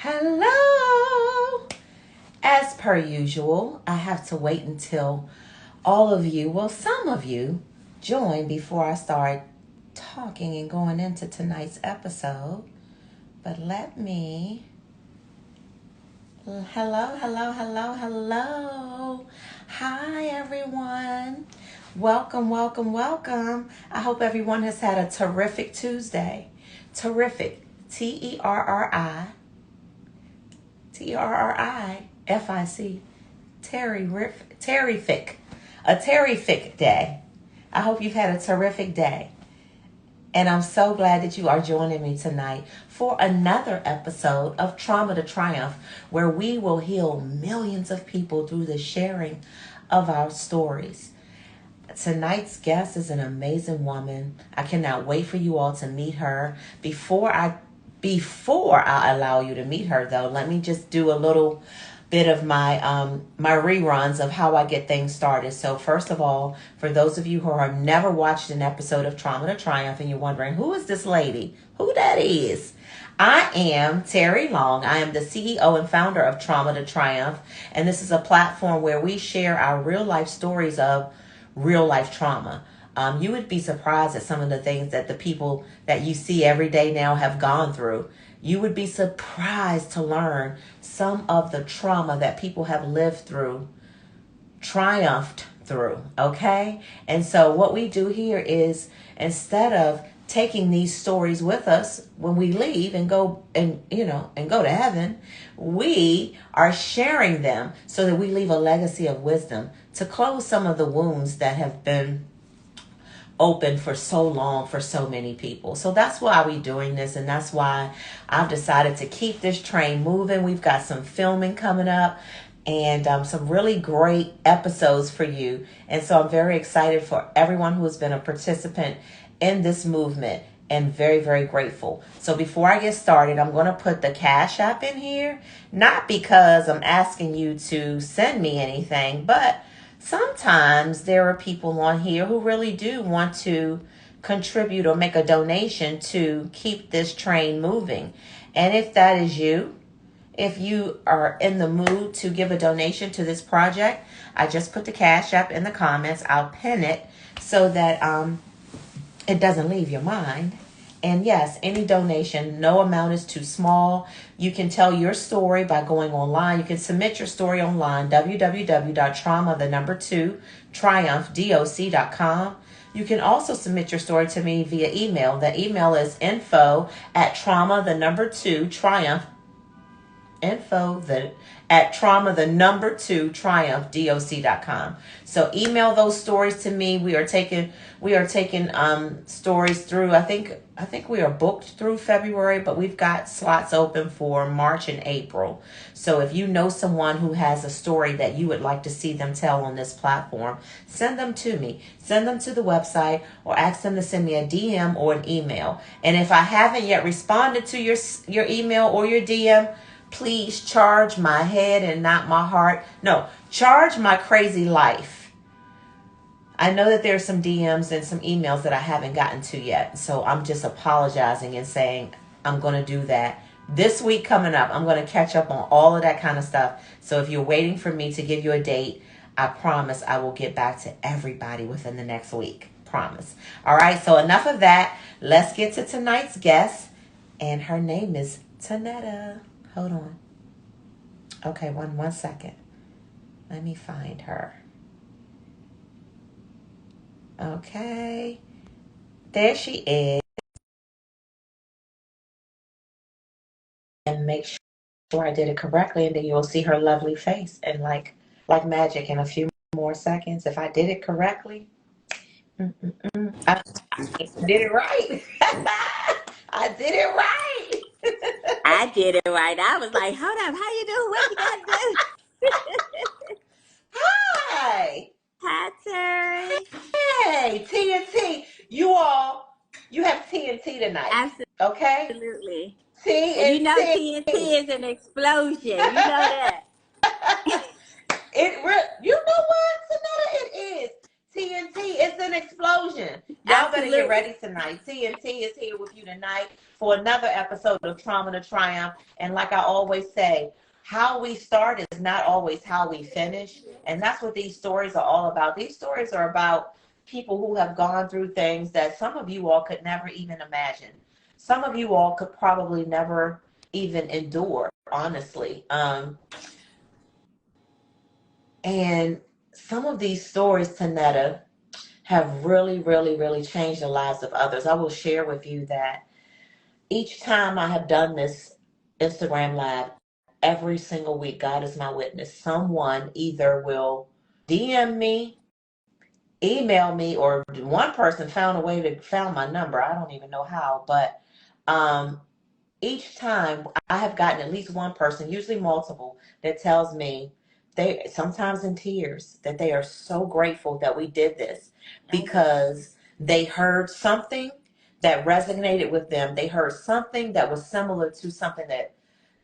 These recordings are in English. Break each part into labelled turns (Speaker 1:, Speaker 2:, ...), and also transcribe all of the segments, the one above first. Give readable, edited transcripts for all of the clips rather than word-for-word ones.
Speaker 1: Hello. As per usual, I have to wait until all of you, well, some of you, join before I start talking and going into tonight's episode. But let me. Hello. Hi, everyone. Welcome. I hope everyone has had a terrific Tuesday. Terrific. Terrific. Terrific. A terrific day. I hope you've had a terrific day. And I'm so glad that you are joining me tonight for another episode of Trauma to Triumph, where we will heal millions of people through the sharing of our stories. Tonight's guest is an amazing woman. I cannot wait for you all to meet her. Before I allow you to meet her, though, let me just do a little bit of my reruns of how I get things started. So first of all, for those of you who have never watched an episode of Trauma to Triumph and you're wondering, who is this lady? Who that is? I am Terry Long. I am the CEO and founder of Trauma to Triumph. And this is a platform where we share our real life stories of real life trauma. You would be surprised at some of the things that the people that you see every day now have gone through. You would be surprised to learn some of the trauma that people have lived through, triumphed through, okay? And so what we do here is, instead of taking these stories with us when we leave and go to heaven, we are sharing them so that we leave a legacy of wisdom to close some of the wounds that have been open for so long for so many people. So that's why we're doing this, and that's why I've decided to keep this train moving. We've got some filming coming up and some really great episodes for you. And so I'm very excited for everyone who has been a participant in this movement and very, very grateful. So before I get started, I'm going to put the Cash App in here, not because I'm asking you to send me anything, but sometimes there are people on here who really do want to contribute or make a donation to keep this train moving. And if that is you, if you are in the mood to give a donation to this project, I just put the Cash App in the comments. I'll pin it so that it doesn't leave your mind. And yes, any donation, no amount is too small. You can tell your story by going online. You can submit your story online, www.trauma2Triumph.com. You can also submit your story to me via email. The email is info@trauma2Triumph. Trauma2Triumph.com. So email those stories to me. We are taking stories through, I think we are booked through February, but we've got slots open for March and April. So if you know someone who has a story that you would like to see them tell on this platform, send them to me. Send them to the website or ask them to send me a DM or an email. And if I haven't yet responded to your email or your DM, please charge my head and not my heart. No, charge my crazy life. I know that there's some DMs and some emails that I haven't gotten to yet. So I'm just apologizing and saying I'm going to do that. This week coming up, I'm going to catch up on all of that kind of stuff. So if you're waiting for me to give you a date, I promise I will get back to everybody within the next week. Promise. All right, so enough of that. Let's get to tonight's guest. And her name is Tanetta. Hold on. Okay, one second. Let me find her. Okay. There she is. And make sure I did it correctly, and then you'll see her lovely face. And like magic, in a few more seconds, if I did it correctly. I did it right. I did it right.
Speaker 2: I did it right. I was like, hold up, how you doing? What you got to do?
Speaker 1: Hi.
Speaker 2: Hi, Terry.
Speaker 1: Hey, TNT. You have TNT tonight. Okay?
Speaker 2: Absolutely. And you know
Speaker 1: TNT.
Speaker 2: TNT is an explosion. You know that.
Speaker 1: You know what, Tanetta? It is. TNT, it's an explosion. Y'all better get
Speaker 2: Absolutely.
Speaker 1: ready tonight. TNT is here with you tonight for another episode of Trauma to Triumph. And like I always say, how we start is not always how we finish. And that's what these stories are all about. These stories are about people who have gone through things that some of you all could never even imagine. Some of you all could probably never even endure, honestly. And some of these stories, Tanetta, have really, really, really changed the lives of others. I will share with you that each time I have done this Instagram Live, every single week, God is my witness, someone either will DM me, email me, or one person found a way to found my number. I don't even know how, but um, each time I have gotten at least one person, usually multiple, that tells me they sometimes in tears that they are so grateful that we did this because they heard something that resonated with them. They heard something that was similar to something that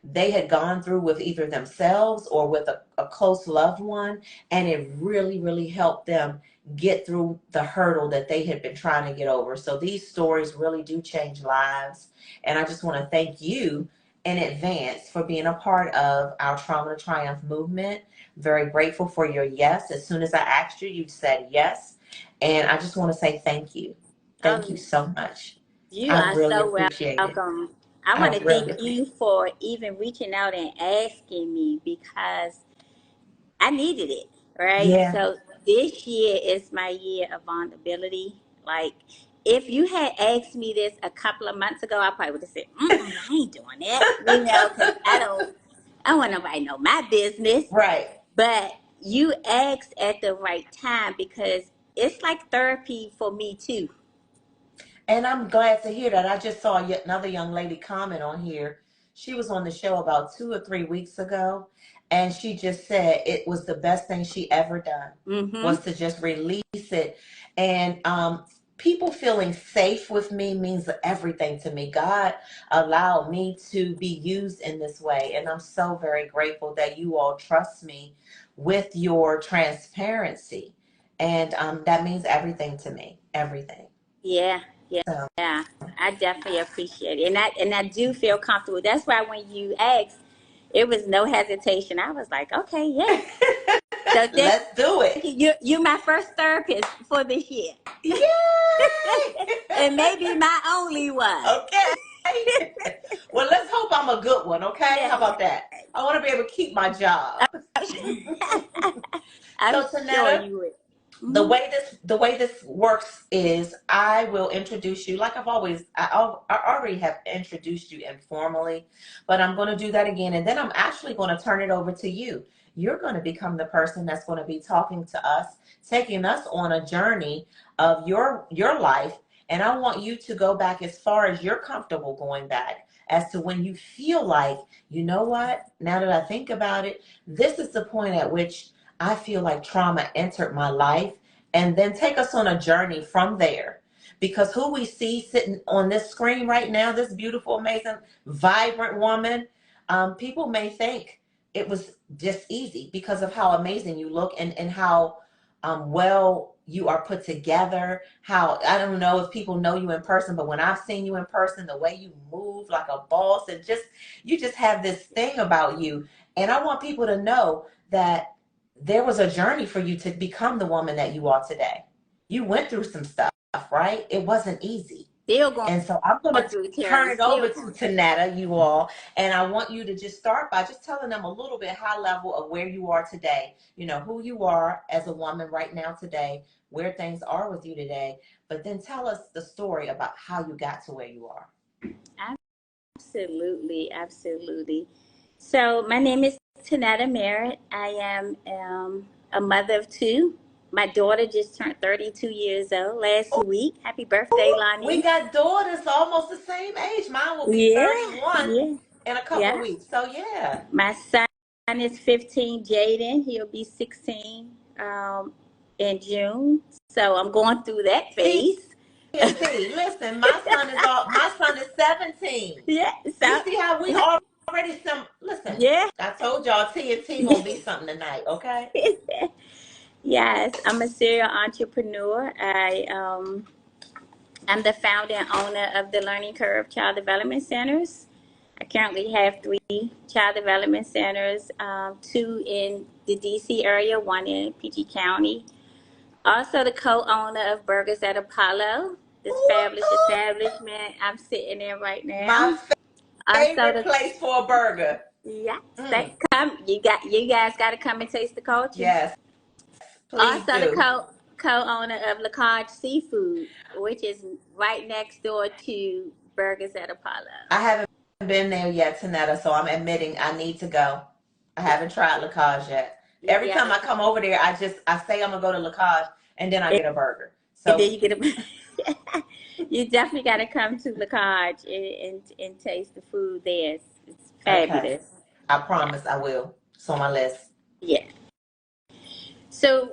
Speaker 1: they had gone through with either themselves or with a close loved one, and it really, really helped them get through the hurdle that they had been trying to get over. So these stories really do change lives, and I just want to thank you in advance for being a part of our Trauma to Triumph movement. Very grateful for your yes. As soon as I asked you, you said yes, and I just want to say thank you. Thank you
Speaker 2: Um,
Speaker 1: so much.
Speaker 2: you
Speaker 1: I
Speaker 2: are
Speaker 1: really
Speaker 2: so
Speaker 1: appreciate it.
Speaker 2: welcome. I
Speaker 1: I
Speaker 2: want to
Speaker 1: really
Speaker 2: thank
Speaker 1: appreciate
Speaker 2: you for even reaching out and asking me because I needed it,
Speaker 1: it.
Speaker 2: right?
Speaker 1: Yeah.
Speaker 2: So this year is my year of vulnerability. Like, if you had asked me this a couple of months ago, I probably would have said, I ain't doing that, because I don't want nobody to know my business.
Speaker 1: Right.
Speaker 2: But you asked at the right time because it's like therapy for me too.
Speaker 1: And I'm glad to hear that. I just saw yet another young lady comment on here. She was on the show about 2 or 3 weeks ago, and she just said it was the best thing she ever done
Speaker 2: Mm-hmm.
Speaker 1: was to just release it. And people feeling safe with me means everything to me. God allowed me to be used in this way, and I'm so very grateful that you all trust me with your transparency. And that means everything to me, everything.
Speaker 2: Yeah,
Speaker 1: So.
Speaker 2: yeah. I definitely appreciate it. And I do feel comfortable. That's why when you asked, it was no hesitation. I was like, okay, yes. So thank
Speaker 1: Let's do it.
Speaker 2: you. You're my first therapist for this year.
Speaker 1: Yay!
Speaker 2: And maybe my only one.
Speaker 1: Okay. Well, let's hope I'm a good one, okay?
Speaker 2: Yeah.
Speaker 1: How about that? I want to be able to keep my job.
Speaker 2: I'm
Speaker 1: So,
Speaker 2: sure
Speaker 1: Tanetta,
Speaker 2: you would.
Speaker 1: the
Speaker 2: Mhm.
Speaker 1: way this works is I will introduce you like I already have introduced you informally, but I'm going to do that again, and then I'm actually going to turn it over to you. You're going to become the person that's going to be talking to us, taking us on a journey of your life, and I want you to go back as far as you're comfortable going back, as to when you feel like, you know what, now that I think about it, this is the point at which I feel like trauma entered my life, and then take us on a journey from there. Because who we see sitting on this screen right now, this beautiful, amazing, vibrant woman, people may think it was just easy because of how amazing you look, and how well you are put together. How, I don't know if people know you in person, but when I've seen you in person, the way you move like a boss, and just you just have this thing about you. And I want people to know that there was a journey for you to become the woman that you are today. You went through some stuff, right? It wasn't easy.
Speaker 2: Still going
Speaker 1: And so I'm going to
Speaker 2: through,
Speaker 1: turn
Speaker 2: Terry.
Speaker 1: it
Speaker 2: Still
Speaker 1: over to
Speaker 2: going through.
Speaker 1: Tanetta, you all. And I want you to just start by just telling them a little bit high level of where you are today. You know, who you are as a woman right now today, where things are with you today. But then tell us the story about how you got to where you are.
Speaker 2: Absolutely, absolutely. So my name is Tanetta Merritt. I am a mother of two. My daughter just turned 32 years old last week. Happy birthday,
Speaker 1: We
Speaker 2: Lonnie.
Speaker 1: got daughters almost the same age. Mine will be
Speaker 2: Yeah,
Speaker 1: 31
Speaker 2: yeah,
Speaker 1: in a couple
Speaker 2: yeah.
Speaker 1: weeks. So, yeah.
Speaker 2: My son is 15, Jaden. He'll be 16 in June. So I'm going through that phase.
Speaker 1: TNT. Listen, my son is 17.
Speaker 2: Yeah,
Speaker 1: You
Speaker 2: so
Speaker 1: see how we already listen,
Speaker 2: yeah.
Speaker 1: I told y'all TNT gonna be something tonight, okay?
Speaker 2: Yes, I'm a serial entrepreneur. I'm the founder and owner of the Learning Curve Child Development Centers. I currently have 3 child development centers, 2 in the DC area, 1 in PG County. Also the co-owner of Burgers at Apollo, this fabulous establishment I'm sitting in right
Speaker 1: My
Speaker 2: now. Also
Speaker 1: favorite
Speaker 2: the
Speaker 1: place for a burger.
Speaker 2: yes,
Speaker 1: Mm.
Speaker 2: they come. You guys got to come and taste the culture.
Speaker 1: Yes, please
Speaker 2: Also the
Speaker 1: do.
Speaker 2: co-owner of Lacage Seafood, which is right next door to Burgers at Apollo.
Speaker 1: I haven't been there yet, Tanetta, so I'm admitting I need to go. I haven't tried Lacage yet.
Speaker 2: You
Speaker 1: Every
Speaker 2: got
Speaker 1: time
Speaker 2: to
Speaker 1: I come
Speaker 2: come,
Speaker 1: over there, I say I'm gonna go to Lacage, and then I
Speaker 2: and
Speaker 1: get a burger.
Speaker 2: then
Speaker 1: So
Speaker 2: you get a. You definitely got to come to Lacage and taste the food there. It's
Speaker 1: okay,
Speaker 2: fabulous.
Speaker 1: I
Speaker 2: Yeah,
Speaker 1: promise I will. It's on my list.
Speaker 2: yeah. So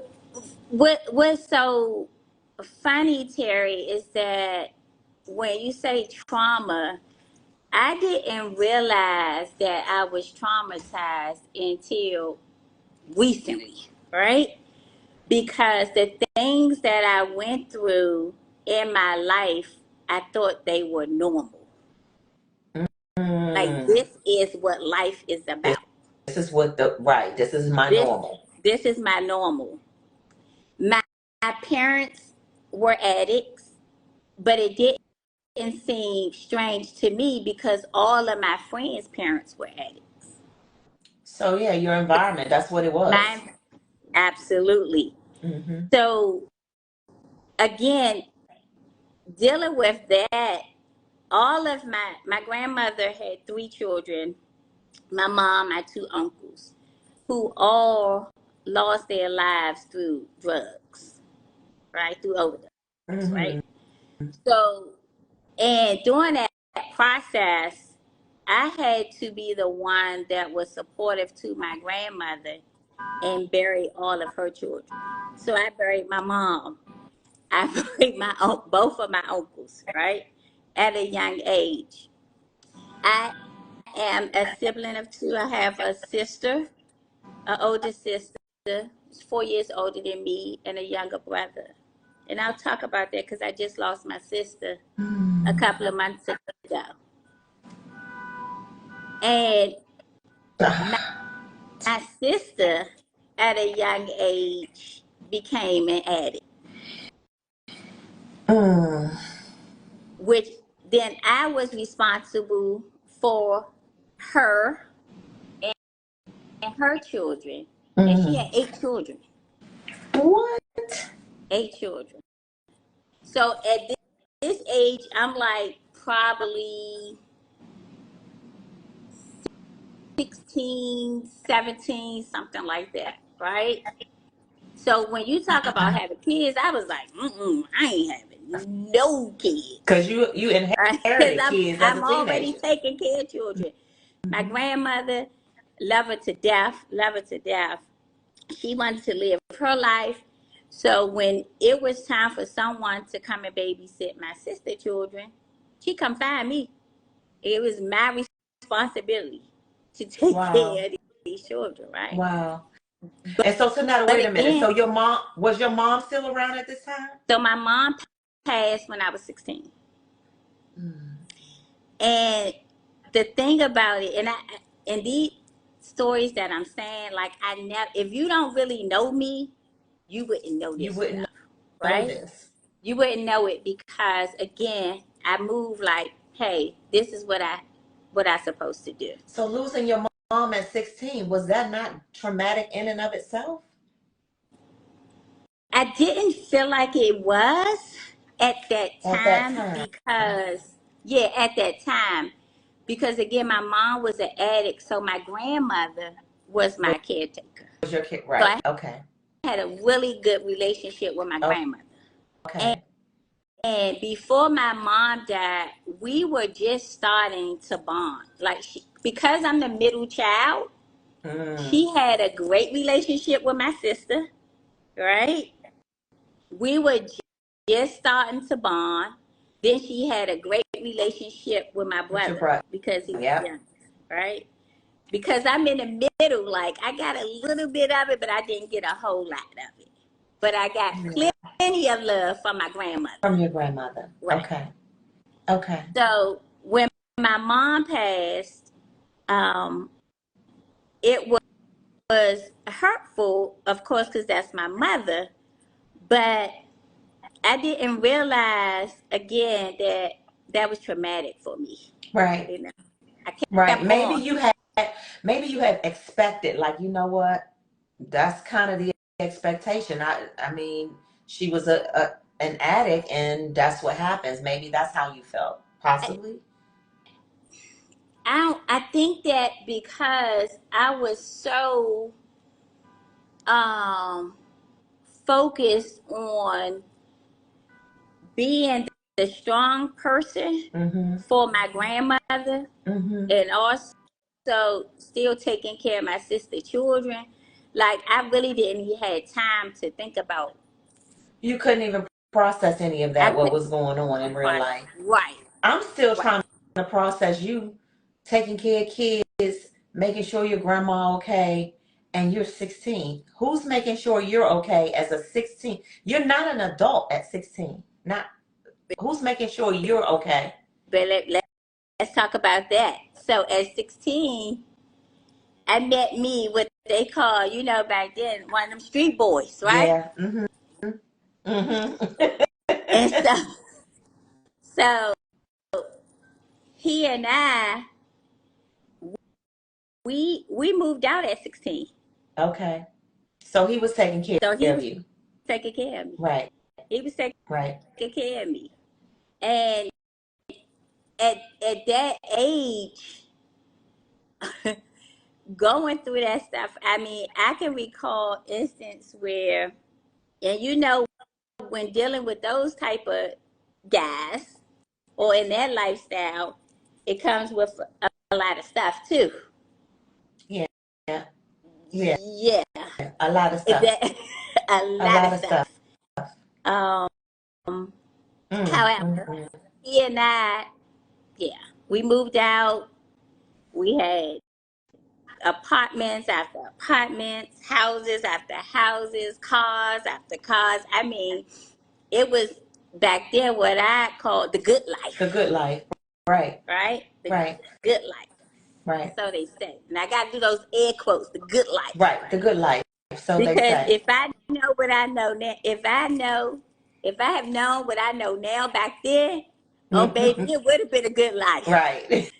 Speaker 2: what's so funny, Terry, is that when you say trauma, I didn't realize that I was traumatized until recently, right? Because the things that I went through in my life, I thought they were normal. Like
Speaker 1: Mm,
Speaker 2: this is what life is
Speaker 1: this,
Speaker 2: about.
Speaker 1: this is what the right. This is my
Speaker 2: This
Speaker 1: normal.
Speaker 2: this is my normal. My, my parents were addicts, but it didn't seem strange to me because all of my friends' parents were addicts.
Speaker 1: So yeah, your environment. That's what it was.
Speaker 2: Mine, absolutely.
Speaker 1: Hmm.
Speaker 2: So again, dealing with that, all of my grandmother had 3 children. My mom, my 2 uncles, who all lost their lives through drugs, right? Through overdose,
Speaker 1: Hmm.
Speaker 2: right? So, and during that process, I had to be the one that was supportive to my grandmother and bury all of her children. So I buried my mom. I buried both of my uncles, right? At a young age. I am a sibling of 2. I have a sister, an older sister, who's 4 years older than me, and a younger brother. And I'll talk about that because I just lost my sister a couple of months ago. And my, my sister, at a young age, became an addict,
Speaker 1: Mm.
Speaker 2: which then I was responsible for her and her children. And she had
Speaker 1: Mm.
Speaker 2: 8 children.
Speaker 1: What?
Speaker 2: 8 children. So at this age, I'm like probably 16, 17, something like that, right? So when you talk about having kids, I was like, I ain't having no
Speaker 1: Because
Speaker 2: kids,
Speaker 1: you
Speaker 2: right? Because
Speaker 1: inherited kids as a
Speaker 2: I'm already
Speaker 1: teenager.
Speaker 2: taking care of children. My
Speaker 1: Hmm.
Speaker 2: grandmother, love her to death, love her to death. She wanted to live her life. So when it was time for someone to come and babysit my sister children, she come find me. It was my responsibility to take
Speaker 1: Wow.
Speaker 2: care of these children, right?
Speaker 1: Wow. And so Tanetta,
Speaker 2: But
Speaker 1: wait a minute. So
Speaker 2: again,
Speaker 1: your mom still around at this time?
Speaker 2: so my mom passed when I was 16.
Speaker 1: Mm.
Speaker 2: And the thing about it, and these stories that I'm saying, like I never, if you don't really know me, you wouldn't know
Speaker 1: You
Speaker 2: this
Speaker 1: wouldn't
Speaker 2: stuff,
Speaker 1: know
Speaker 2: right?
Speaker 1: this.
Speaker 2: You wouldn't know it because again, I move like, hey, this is what I supposed to do.
Speaker 1: So losing your mom at 16, was that not traumatic in and of itself?
Speaker 2: I didn't feel like it was at that
Speaker 1: At that
Speaker 2: time
Speaker 1: time?
Speaker 2: because, yeah, at that time, because again, my mom was an addict, so my grandmother was
Speaker 1: Was
Speaker 2: my caretaker.
Speaker 1: your kid
Speaker 2: So
Speaker 1: right?
Speaker 2: I
Speaker 1: Okay.
Speaker 2: had a really good relationship with my grandmother. And,
Speaker 1: Okay.
Speaker 2: and before my mom died, we were just starting to bond. Like, because I'm the middle child,
Speaker 1: Mm.
Speaker 2: she had a great relationship with my sister, right? We were just starting to bond. Then she had a great relationship with my
Speaker 1: With your
Speaker 2: brother
Speaker 1: brother.
Speaker 2: because he was
Speaker 1: Yep.
Speaker 2: young, right? Because I'm in the middle, like I got a little bit of it, but I didn't get a whole lot of it. but I got
Speaker 1: Yeah.
Speaker 2: plenty of love from my grandmother.
Speaker 1: From your grandmother.
Speaker 2: Right.
Speaker 1: Okay. Okay.
Speaker 2: So when my mom passed, it was hurtful, of course, because that's my mother. But I didn't realize again that that was traumatic for me.
Speaker 1: Right.
Speaker 2: You know, I
Speaker 1: Right.
Speaker 2: kept on.
Speaker 1: Maybe you had expected, like, you know what? That's kind of the expectation. I mean, she was an addict, and that's what happens. Maybe that's how you felt, possibly.
Speaker 2: I think that because I was so um focused on being the strong person
Speaker 1: Mm-hmm.
Speaker 2: for my grandmother,
Speaker 1: Mm-hmm.
Speaker 2: and also still taking care of my sister children, like I really didn't have time to think about.
Speaker 1: You couldn't even process any of
Speaker 2: I
Speaker 1: that, what
Speaker 2: couldn't
Speaker 1: was going on in real
Speaker 2: process.
Speaker 1: life.
Speaker 2: Right,
Speaker 1: I'm still
Speaker 2: right.
Speaker 1: trying to process you taking care of kids, making sure your grandma okay, and you're 16. Who's making sure you're okay as a 16? You're not an adult at 16. Not who's making sure you're okay?
Speaker 2: But let's talk about that. So at 16, I met me what they call, back then, one of them street boys, right?
Speaker 1: Yeah. Mm-hmm. Mm-hmm.
Speaker 2: And so he and I, we moved out at 16.
Speaker 1: Okay. So he was taking care
Speaker 2: So he
Speaker 1: of
Speaker 2: was
Speaker 1: you.
Speaker 2: taking care of me.
Speaker 1: Right.
Speaker 2: He was taking
Speaker 1: Right.
Speaker 2: care of me. And at that age, going through that stuff, I mean, I can recall instance where, and when dealing with those type of guys or in that lifestyle, it comes with a lot of stuff too.
Speaker 1: Yeah.
Speaker 2: Yeah,
Speaker 1: A lot of stuff.
Speaker 2: that a
Speaker 1: A
Speaker 2: lot of
Speaker 1: lot of stuff.
Speaker 2: stuff. Um, however,
Speaker 1: Mm-hmm.
Speaker 2: he and I, yeah, we moved out. We had apartments after apartments, houses after houses, cars after cars. I mean, it was back then what I called the good
Speaker 1: The
Speaker 2: life,
Speaker 1: good life. Right.
Speaker 2: right? The
Speaker 1: Right.
Speaker 2: good life.
Speaker 1: Right.
Speaker 2: So they say. And I got to do those air quotes, the good life,
Speaker 1: Right. The
Speaker 2: right?
Speaker 1: good life. So they
Speaker 2: Because
Speaker 1: say.
Speaker 2: if I know what I know now, if I have known what I know now back then, oh baby, it would have been a good life.
Speaker 1: Right.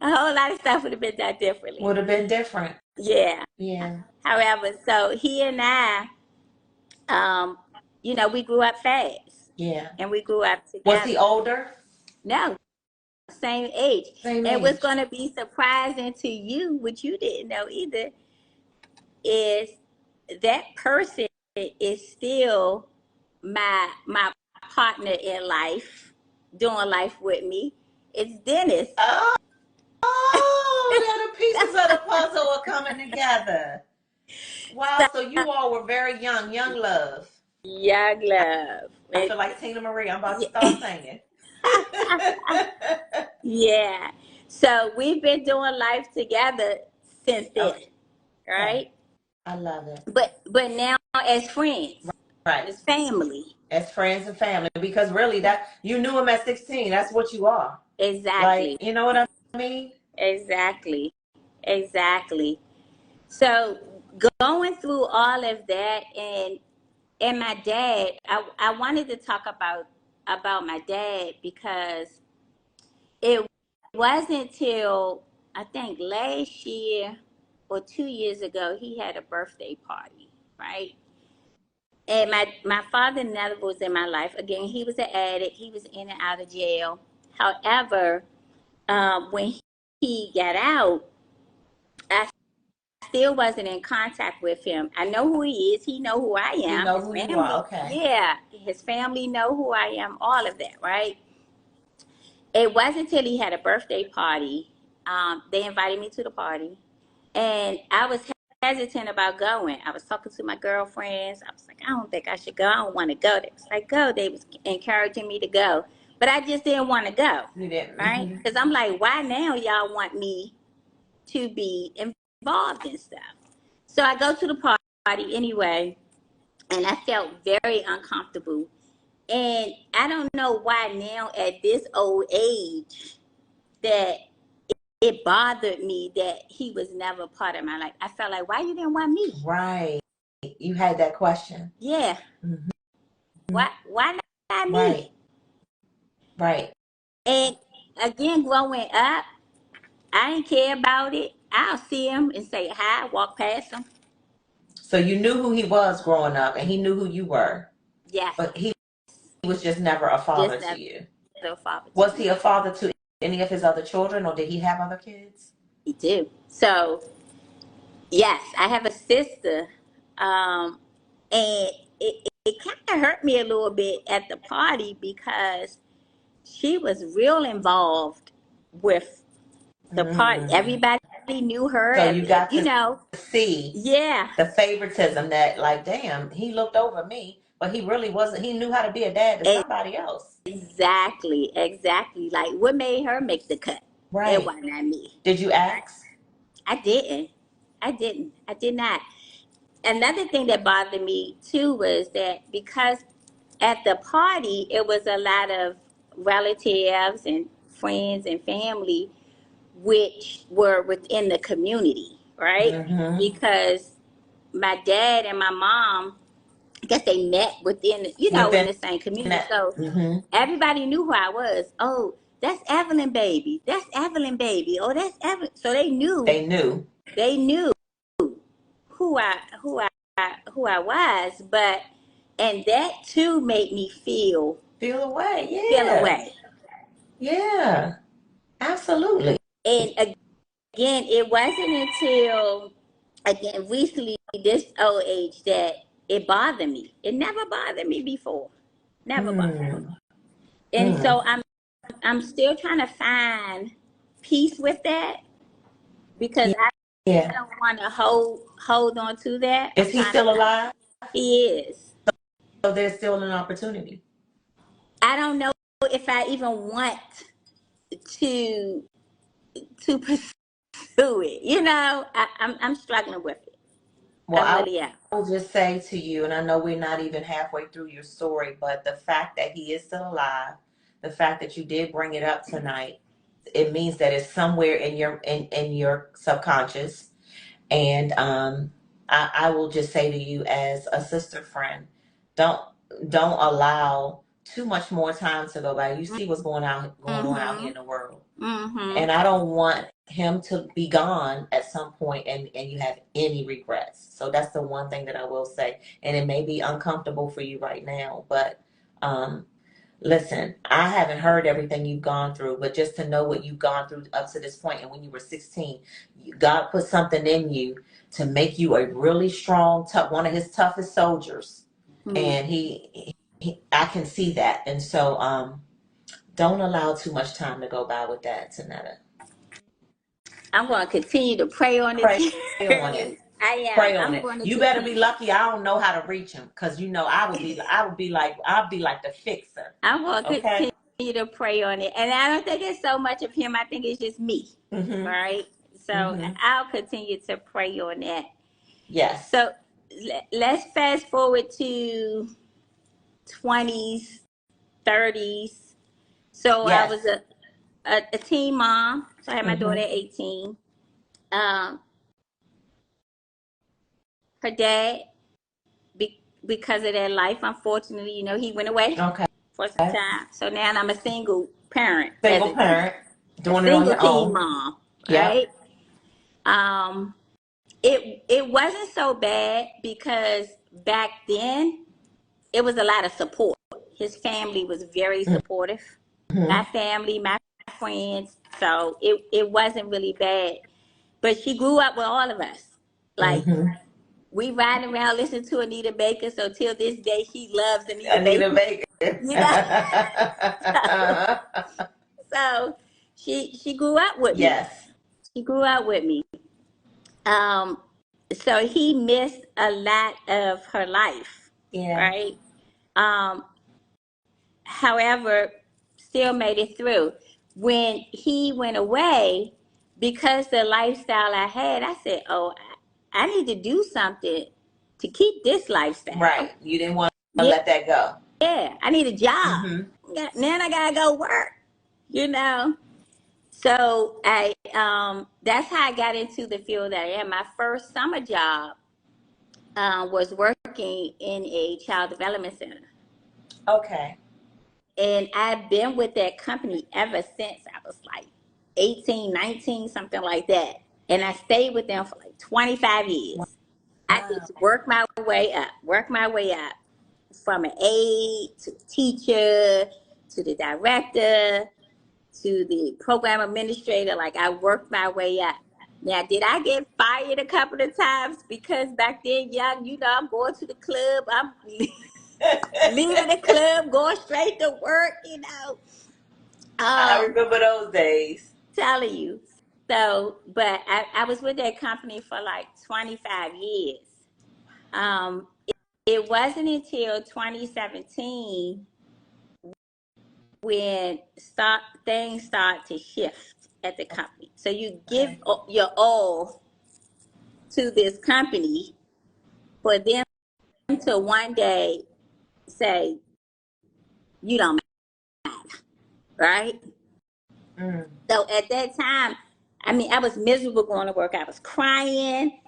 Speaker 2: A whole lot of stuff would have been done differently.
Speaker 1: Would have been different.
Speaker 2: Yeah.
Speaker 1: Yeah.
Speaker 2: However, so he and I, we grew up fast.
Speaker 1: Yeah.
Speaker 2: And we grew up
Speaker 1: Was he
Speaker 2: together.
Speaker 1: older?
Speaker 2: No, same age.
Speaker 1: Same
Speaker 2: And what's
Speaker 1: age.
Speaker 2: going to be surprising to you, which you didn't know either, is that person is still my partner in life, doing life with me. It's Dennis.
Speaker 1: Oh, now the pieces of the puzzle are coming together. Wow, so you all were very young, young love.
Speaker 2: Young love.
Speaker 1: I feel like Tina Marie. I'm about to
Speaker 2: Yeah.
Speaker 1: start singing.
Speaker 2: Yeah. So we've been doing life together since then,
Speaker 1: Okay.
Speaker 2: right?
Speaker 1: I love it.
Speaker 2: But now as friends,
Speaker 1: Right.
Speaker 2: as family.
Speaker 1: As friends and family, because really that you knew him at 16. That's what you are.
Speaker 2: Exactly.
Speaker 1: Like, you know what I mean?
Speaker 2: Exactly. Exactly. So going through all of that, and my dad, I wanted to talk about my dad because it wasn't till I think last year or 2 years ago he had a birthday party, right? And my father never was in my life. Again, he was an addict. He was in and out of jail. However, when he got out, I still wasn't in contact with him. I know who he is. He know who I
Speaker 1: You
Speaker 2: am.
Speaker 1: know
Speaker 2: His
Speaker 1: who you are.
Speaker 2: family,
Speaker 1: Okay.
Speaker 2: yeah, his family know who I am. All of that, right? It wasn't until he had a birthday party. They invited me to the party, and I was hesitant about going. I was talking to my girlfriends. I was like, I don't think I should go. I don't want to go. They was like, go. They was encouraging me to go, but I just didn't want to go,
Speaker 1: You didn't.
Speaker 2: right? Because I'm like, why now y'all want me to be involved in stuff? So I go to the party anyway, and I felt very uncomfortable. And I don't know why now at this old age that it bothered me that he was never part of my life. I felt like, why you didn't want me?
Speaker 1: Right. You had that question.
Speaker 2: Yeah.
Speaker 1: Mm-hmm.
Speaker 2: Why not me?
Speaker 1: Right. Right.
Speaker 2: And again, growing up, I didn't care about it. I'll see him and say hi, walk past him.
Speaker 1: So you knew who he was growing up, and he knew who you were.
Speaker 2: Yes.
Speaker 1: But he was just never a father
Speaker 2: Just
Speaker 1: to you.
Speaker 2: never a father to
Speaker 1: Was
Speaker 2: me.
Speaker 1: he a father to any of his other children, or did he have other kids?
Speaker 2: He do. So yes, I have a sister, and it kind of hurt me a little bit at the party because she was real involved with the party. Everybody knew her.
Speaker 1: So you got
Speaker 2: You
Speaker 1: to
Speaker 2: know,
Speaker 1: see
Speaker 2: yeah,
Speaker 1: the favoritism that, like, damn, he looked over me, but he really wasn't. He knew how to be a dad to somebody else.
Speaker 2: exactly. Like, what made her make the cut? It
Speaker 1: Right.
Speaker 2: wasn't at me.
Speaker 1: Did you ask?
Speaker 2: I didn't. I did not. Another thing that bothered me too was that because at the party it was a lot of relatives and friends and family which were within the community, right?
Speaker 1: Mm-hmm.
Speaker 2: Because my dad and my mom, I guess they met within, in the same community.
Speaker 1: that.
Speaker 2: So
Speaker 1: Mm-hmm.
Speaker 2: everybody knew who I was. Oh, that's Evelyn baby. That's Evelyn baby. Oh, that's Evelyn. So they knew. They knew who I was, but and that too made me feel
Speaker 1: away. Yeah.
Speaker 2: Feel away.
Speaker 1: Yeah. Absolutely.
Speaker 2: And again, it wasn't until recently this old age that it bothered me. It never bothered me before. Never bothered me. And so I'm still trying to find peace with that because I don't want to hold on to that.
Speaker 1: Is he still alive?
Speaker 2: He is.
Speaker 1: So there's still an opportunity.
Speaker 2: I don't know if I even want to pursue it. I'm struggling with it.
Speaker 1: Well,
Speaker 2: I really am.
Speaker 1: I will just say to you, and I know we're not even halfway through your story, but the fact that he is still alive, the fact that you did bring it up tonight, it means that it's somewhere in your subconscious. And I will just say to you as a sister friend, don't allow too much more time to go by. You see what's going on out here in the world.
Speaker 2: Mm-hmm.
Speaker 1: And I don't want him to be gone at some point and you have any regrets. So that's the one thing that I will say. And it may be uncomfortable for you right now, but listen, I haven't heard everything you've gone through, but just to know what you've gone through up to this point, and when you were 16, God put something in you to make you a really strong, one of his toughest soldiers. Mm-hmm. And he, I can see that. And so don't allow too much time to go by with that, Tanetta.
Speaker 2: I'm going to continue to pray on it.
Speaker 1: Pray on it.
Speaker 2: I am.
Speaker 1: Pray on it. You better be lucky. I don't know how to reach him because I would be like the fixer.
Speaker 2: I'm going to continue to pray on it, and I don't think it's so much of him. I think it's just me, right? So I'll continue to pray on that.
Speaker 1: Yes.
Speaker 2: So let's fast forward to 20s, 30s. So I was a teen mom. So I had my daughter at 18. Her dad, because of their life, unfortunately, he went away for some time. So now I'm a single parent.
Speaker 1: Doing it on your own.
Speaker 2: Teen mom, right? It wasn't so bad because back then it was a lot of support. His family was very supportive. My family, my friends. So it wasn't really bad. But she grew up with all of us. Like, we riding around listening to Anita Baker. So till this day, she loves Anita Baker. So she grew up with me.
Speaker 1: Yes.
Speaker 2: She grew up with me. So he missed a lot of her life. Yeah. Right? However, still made it through. When he went away, because the lifestyle I had, I said, oh, I need to do something to keep this lifestyle.
Speaker 1: Right. You didn't want to let that go.
Speaker 2: Yeah, I need a job.
Speaker 1: Mm-hmm.
Speaker 2: Then I gotta go work, you know. So that's how I got into the field that I am. My first summer job was working in a child development center.
Speaker 1: Okay.
Speaker 2: And I've been with that company ever since I was like 18, 19, something like that. And I stayed with them for like 25 years. Wow. I just worked my way up from an aide to teacher to the director to the program administrator. Like, I worked my way up. Now, did I get fired a couple of times? Because back then, young, I'm going to the club. I'm leaving the club, going straight to work,
Speaker 1: I remember those days.
Speaker 2: Telling you. So, but I was with that company for like 25 years. It wasn't until 2017 when things start to shift at the company. So you give your all to this company for them to one day say, you don't matter, right? So at that time, I was miserable going to work. I was crying.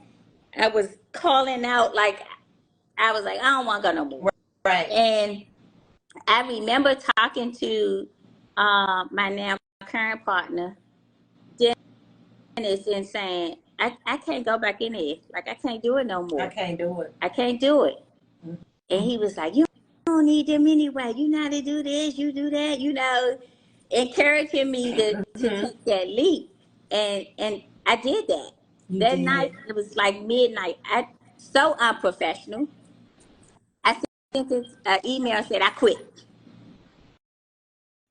Speaker 2: I was calling out, like, I was like, I don't want to go no more.
Speaker 1: Right.
Speaker 2: And I remember talking to my now current partner, Dennis, and saying, I can't go back in there. Like, I can't do it no more.
Speaker 1: I can't do it.
Speaker 2: I can't do it. Mm-hmm. And he was like, you don't need them anyway. You know how to do this, you do that, encouraging me to take that leap. And I did that. That night, it was like midnight. So unprofessional. I sent this email and said, I quit.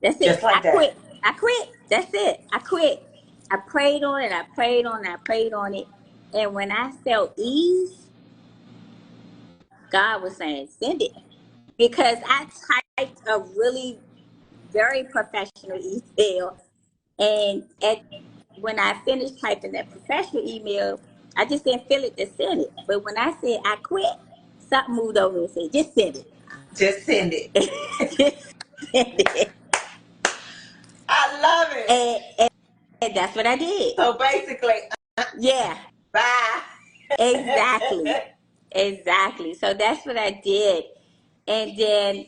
Speaker 2: That's it.
Speaker 1: Just like that.
Speaker 2: I quit. That's it. I quit. I prayed on it. I prayed on it. And when I felt ease, God was saying, send it. Because I typed a really very professional email. And when I finished typing that professional email, I just didn't feel it to send it. But when I said I quit, something moved over and said, just send it.
Speaker 1: Just send it.
Speaker 2: Just send it.
Speaker 1: I love it.
Speaker 2: And that's what I did.
Speaker 1: So basically,
Speaker 2: yeah.
Speaker 1: Bye.
Speaker 2: Exactly. So that's what I did. And then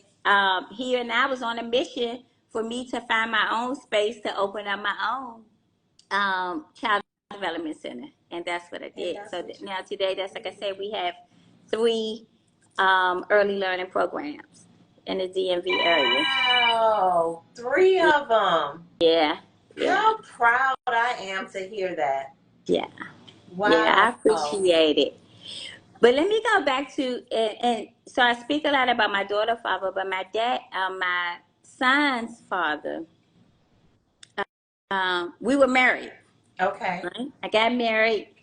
Speaker 2: here and I was on a mission for me to find my own space to open up my own child development center. And that's what I did. So now today, that's like I said, we have 3 early learning programs in the DMV area.
Speaker 1: Wow, 3 of them.
Speaker 2: Yeah.
Speaker 1: How proud I am to hear that.
Speaker 2: Yeah.
Speaker 1: Wow.
Speaker 2: Yeah, I appreciate it. But let me go back to, and so I speak a lot about my daughter's father, but my son's father, we were married.
Speaker 1: Okay.
Speaker 2: Right? I got married.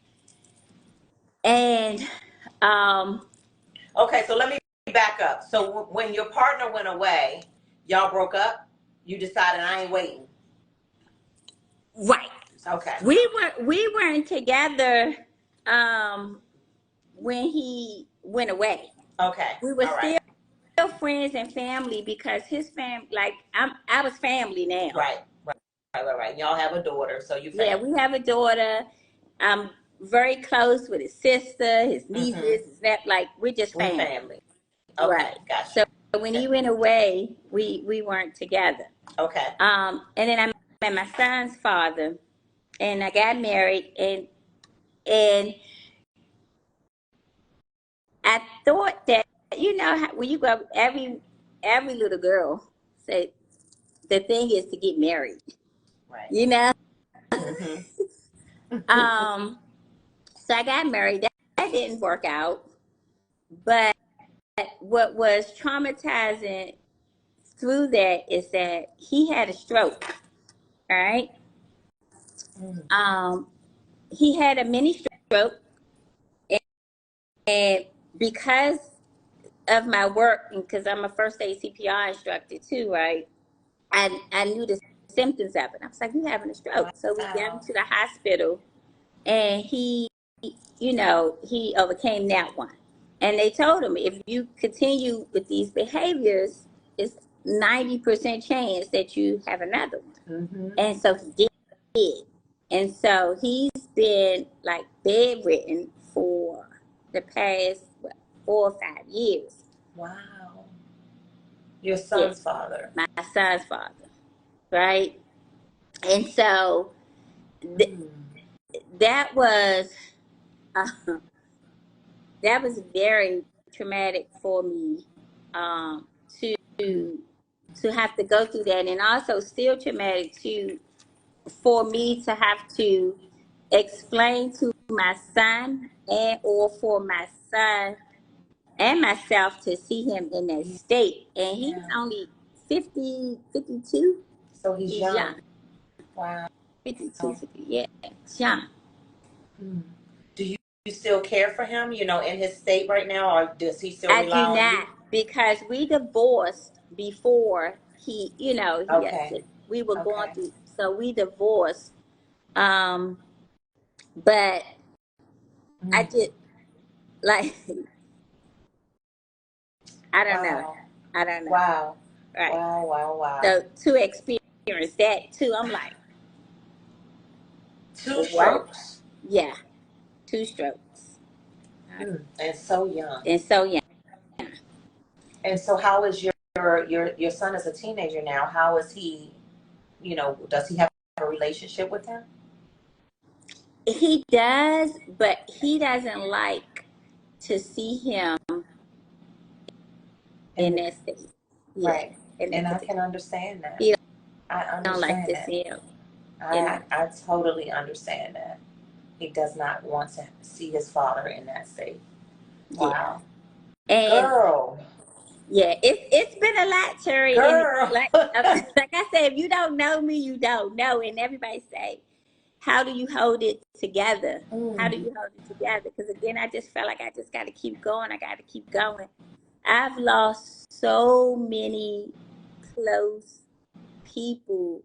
Speaker 2: And,
Speaker 1: okay, so let me back up. So when your partner went away, y'all broke up? You decided I ain't waiting.
Speaker 2: Right.
Speaker 1: Okay.
Speaker 2: We weren't together when he went away.
Speaker 1: Okay.
Speaker 2: We were still friends and family because his family, like I was family now.
Speaker 1: Right. Y'all have a daughter, so you family.
Speaker 2: Yeah, we have a daughter. I'm very close with his sister, his nieces, his like we're just family.
Speaker 1: We're family. Okay,
Speaker 2: right.
Speaker 1: Gotcha.
Speaker 2: So when he went away, we weren't together.
Speaker 1: Okay.
Speaker 2: And then I met my son's father, and I got married, and I thought that when you grow up, every little girl say the thing is to get married.
Speaker 1: Right.
Speaker 2: So I got married. That didn't work out. But what was traumatizing through that is that he had a stroke. All right. He had a mini stroke, and because of my work, and because I'm a first aid CPR instructor too, right? I knew the symptoms of it. I was like, "You having a stroke?" Wow. So we got him to the hospital, and he overcame that one. And they told him, if you continue with these behaviors, it's 90% chance that you have another one.
Speaker 1: Mm-hmm.
Speaker 2: And so he did. And so he's been like bedridden for the past 4 or 5 years.
Speaker 1: Wow. Your
Speaker 2: Yeah,
Speaker 1: son's father.
Speaker 2: my son's father, right? And so that was uh, that was very traumatic for me, to have to go through that, and also still traumatic for me to have to explain to my son, and or for my son and myself to see him in that state. And he's
Speaker 1: Yeah.
Speaker 2: only 50, 52.
Speaker 1: So he's
Speaker 2: He's young.
Speaker 1: young. Wow.
Speaker 2: 52, 50. Yeah, he's young.
Speaker 1: Do you still care for him, in his state right now, or does he still
Speaker 2: I do
Speaker 1: rely on
Speaker 2: not,
Speaker 1: you?
Speaker 2: because we divorced before he
Speaker 1: Okay.
Speaker 2: we were going
Speaker 1: Okay.
Speaker 2: through, so we divorced. But I just, like, I don't know.
Speaker 1: Wow.
Speaker 2: I don't know.
Speaker 1: Wow.
Speaker 2: Right.
Speaker 1: Wow. Wow. Wow.
Speaker 2: So to experience that too, I'm like,
Speaker 1: 2
Speaker 2: what?
Speaker 1: strokes.
Speaker 2: Yeah, 2 strokes.
Speaker 1: And so young.
Speaker 2: And so, yeah.
Speaker 1: And so how is your son is a teenager now? How is he, does he have a relationship with him?
Speaker 2: He does, but he doesn't like to see him in
Speaker 1: And
Speaker 2: that state. Yeah,
Speaker 1: right.
Speaker 2: in that
Speaker 1: And I
Speaker 2: particular.
Speaker 1: can understand that.
Speaker 2: He
Speaker 1: I
Speaker 2: don't like
Speaker 1: understand
Speaker 2: to
Speaker 1: that.
Speaker 2: see him in
Speaker 1: I
Speaker 2: that.
Speaker 1: I totally understand that. He does not want to see his father in that state.
Speaker 2: Yeah,
Speaker 1: Wow.
Speaker 2: and
Speaker 1: Girl.
Speaker 2: yeah, it's been a lot, Terry. And
Speaker 1: Girl.
Speaker 2: like like I said, if you don't know me, you don't know. And everybody say, how do you hold it together? How do you hold it together? Because again, I just felt like I just got to keep going. I got to keep going. I've lost so many close people,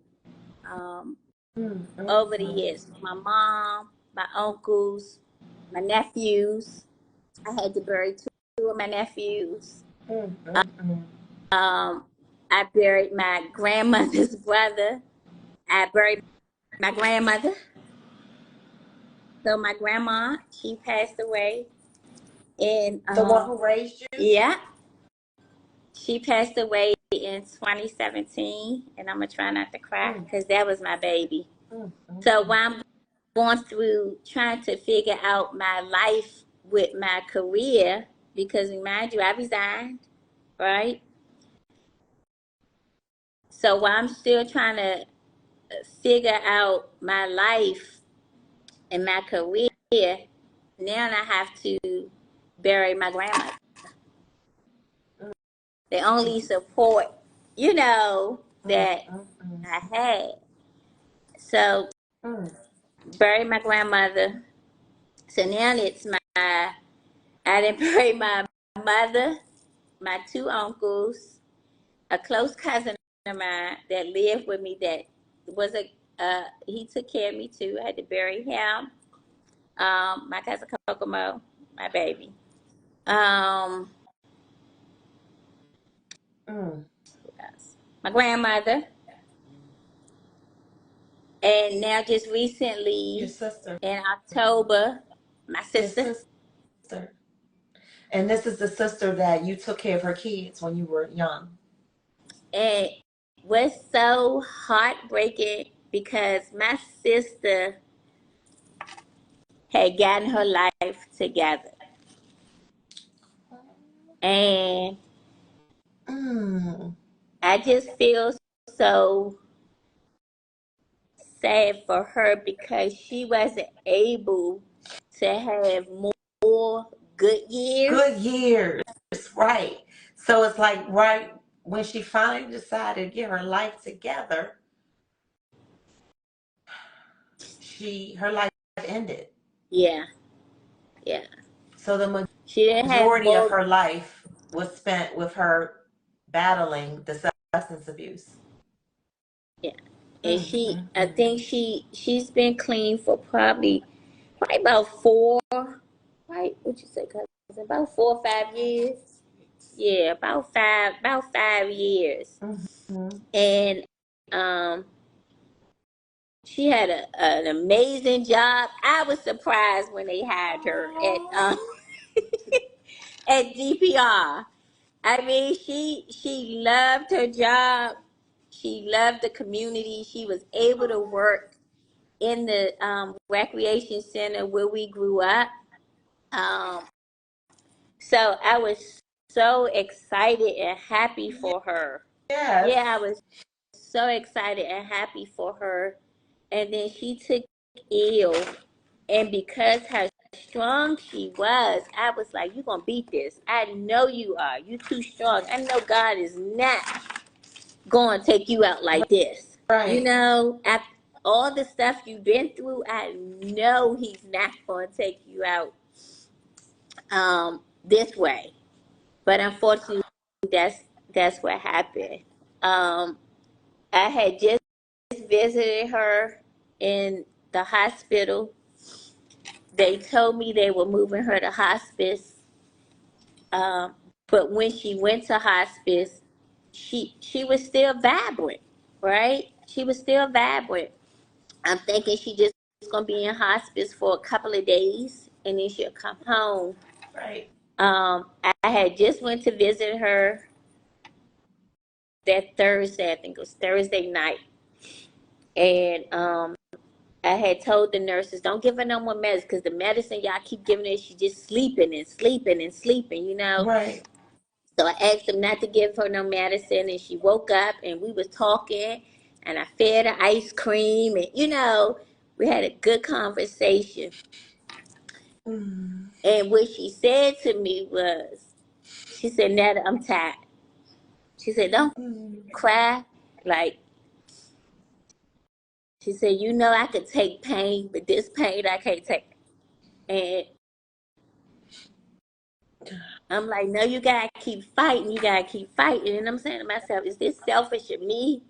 Speaker 2: over the years. My mom, my uncles, my nephews. I had to bury two of my nephews. I buried my grandmother's brother. I buried my grandmother. So my grandma, she passed away. And
Speaker 1: The one who raised you?
Speaker 2: yeah, she passed away in 2017. And I'm going to try not to cry because that was my baby. So while I'm going through trying to figure out my life with my career, because remind you, I resigned, right? So while I'm still trying to figure out my life and my career, now I have to bury my grandmother. The only support, that I had. So bury my grandmother. So now it's I didn't bury my mother, my 2 uncles, a close cousin of mine that lived with me that was he took care of me too. I had to bury him. My cousin Kokomo, my baby. Um, my grandmother, and now just
Speaker 1: Your
Speaker 2: recently
Speaker 1: sister.
Speaker 2: in October, my
Speaker 1: Your
Speaker 2: sister.
Speaker 1: sister. And this is the sister that you took care of her kids when you were young.
Speaker 2: And was so heartbreaking because my sister had gotten her life together. And I just feel so sad for her because she wasn't able to have more good
Speaker 1: Good
Speaker 2: years.
Speaker 1: years, right. So it's like right when she finally decided to get her life together, her life ended.
Speaker 2: Yeah, yeah.
Speaker 1: So the
Speaker 2: She didn't have
Speaker 1: majority of
Speaker 2: more.
Speaker 1: her life was spent with her battling the substance abuse.
Speaker 2: Yeah, and I think she's been clean for probably about 4. Right? What'd you say, cousin? about 4 or 5 years. Yeah, about 5 years.
Speaker 1: Mm-hmm.
Speaker 2: And um, she had an amazing job. I was surprised when they hired her at DPR. I mean, she loved her job. She loved the community. She was able to work in the recreation center where we grew up. Um, so I was so excited and happy for her.
Speaker 1: Yes.
Speaker 2: Yeah, I was so excited and happy for her. And then she took ill, and because how strong she was, I was like, "You gonna beat this? I know you are. You too strong. I know God is not gonna take you out like this. You
Speaker 1: Right.
Speaker 2: know, after all the stuff you've been through, I know He's not gonna take you out this way." But unfortunately, that's what happened. Um, I had just visited her in the hospital. They told me they were moving her to hospice. Um, but when she went to hospice, she was still vibrant, right? She was still vibrant. I'm thinking she just gonna be in hospice for a couple of days and then she'll come home.
Speaker 1: Right.
Speaker 2: I had just went to visit her that Thursday. I think it was Thursday night, and I had told the nurses, don't give her no more medicine because the medicine y'all keep giving her, she just sleeping and sleeping and sleeping, you know.
Speaker 1: Right.
Speaker 2: So I asked them not to give her no medicine, and she woke up, and we was talking, and I fed her ice cream, and you know, we had a good conversation.
Speaker 1: Mm-hmm.
Speaker 2: And what she said to me was, she said, "Netta, I'm tired." She said, "Don't cry." Like, she said, "You know, I could take pain, but this pain I can't take." And I'm like, "No, you gotta keep fighting. You gotta keep fighting." And I'm saying to myself, is this selfish of me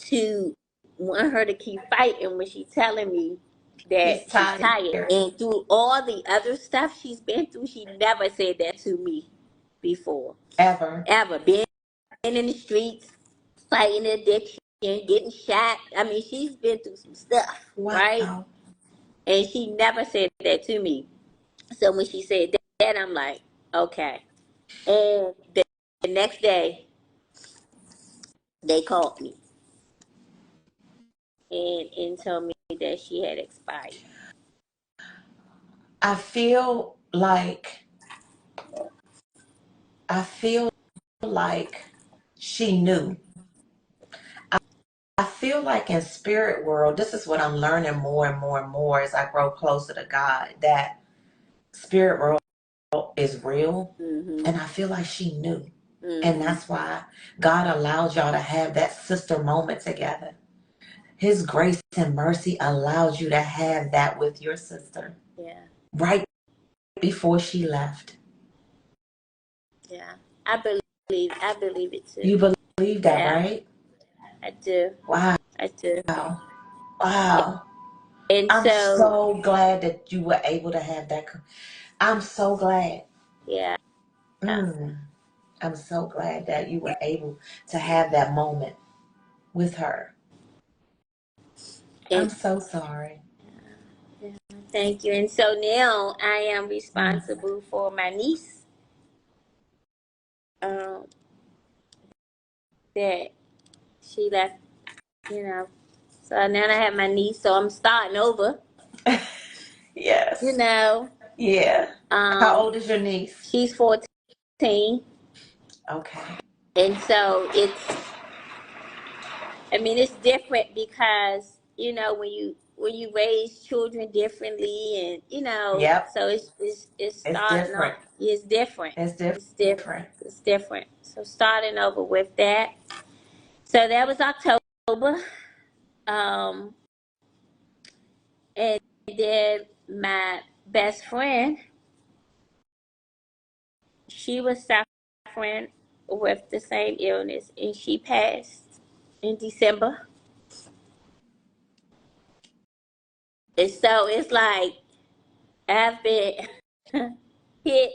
Speaker 2: to want her to keep fighting when she's telling me that
Speaker 1: She's
Speaker 2: she's
Speaker 1: tired.
Speaker 2: tired? And through all the other stuff she's been through, she never said that to me before.
Speaker 1: Ever.
Speaker 2: Ever. Being in the streets, fighting addiction, getting shot. I mean, she's been through some stuff, right?
Speaker 1: Wow.
Speaker 2: And she never said that to me. So when she said that, I'm like, okay. And the next day, they called me and told me that she had expired.
Speaker 1: I feel like I feel like she knew. I feel like in spirit world, this is what I'm learning more and more and more as I grow closer to God, that spirit world is real.
Speaker 2: Mm-hmm.
Speaker 1: And I feel like she knew. And
Speaker 2: Mm-hmm.
Speaker 1: that's why God allowed y'all to have that sister moment together. His grace and mercy allowed you to have that with your sister
Speaker 2: Yeah.
Speaker 1: right before she left.
Speaker 2: Yeah. I believe it too.
Speaker 1: You believe that,
Speaker 2: Yeah,
Speaker 1: right?
Speaker 2: I do.
Speaker 1: Wow.
Speaker 2: I do.
Speaker 1: Wow.
Speaker 2: And
Speaker 1: I'm
Speaker 2: so,
Speaker 1: so glad that you were able to have that. I'm so glad.
Speaker 2: yeah.
Speaker 1: Mm. I'm so glad that you were able to have that moment with her. I'm
Speaker 2: And
Speaker 1: so sorry.
Speaker 2: yeah, thank you. And so now I am
Speaker 1: Mm.
Speaker 2: responsible for my niece. Um, that she left, you know. So now I have my niece, so I'm starting over, you
Speaker 1: Yes.
Speaker 2: know.
Speaker 1: Yeah. How
Speaker 2: Um,
Speaker 1: old is your niece?
Speaker 2: she's 14,
Speaker 1: Okay.
Speaker 2: and so I mean, it's different because you know when you raise children differently, and you know,
Speaker 1: Yep.
Speaker 2: so it's
Speaker 1: It's
Speaker 2: starting
Speaker 1: different.
Speaker 2: off. It's different.
Speaker 1: It's
Speaker 2: It's different.
Speaker 1: different.
Speaker 2: It's different. So starting over with that. So that was October. Um, and then my best friend, she was suffering with the same illness, and she passed in December. And so it's like I've been hit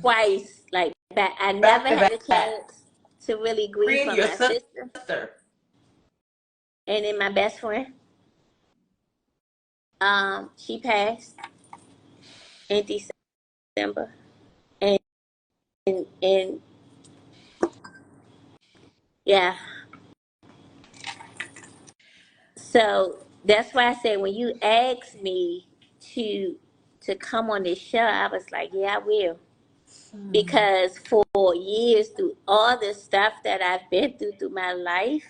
Speaker 2: twice, like back. I never
Speaker 1: Back to
Speaker 2: had a
Speaker 1: back.
Speaker 2: chance to really grieve
Speaker 1: Friend,
Speaker 2: for
Speaker 1: your
Speaker 2: my
Speaker 1: sister.
Speaker 2: sister, and then my best friend. She passed in December, and and yeah. So that's why I said when you asked me to come on this show, I was like, yeah, I will. Because for years, through all the stuff that I've been through my life,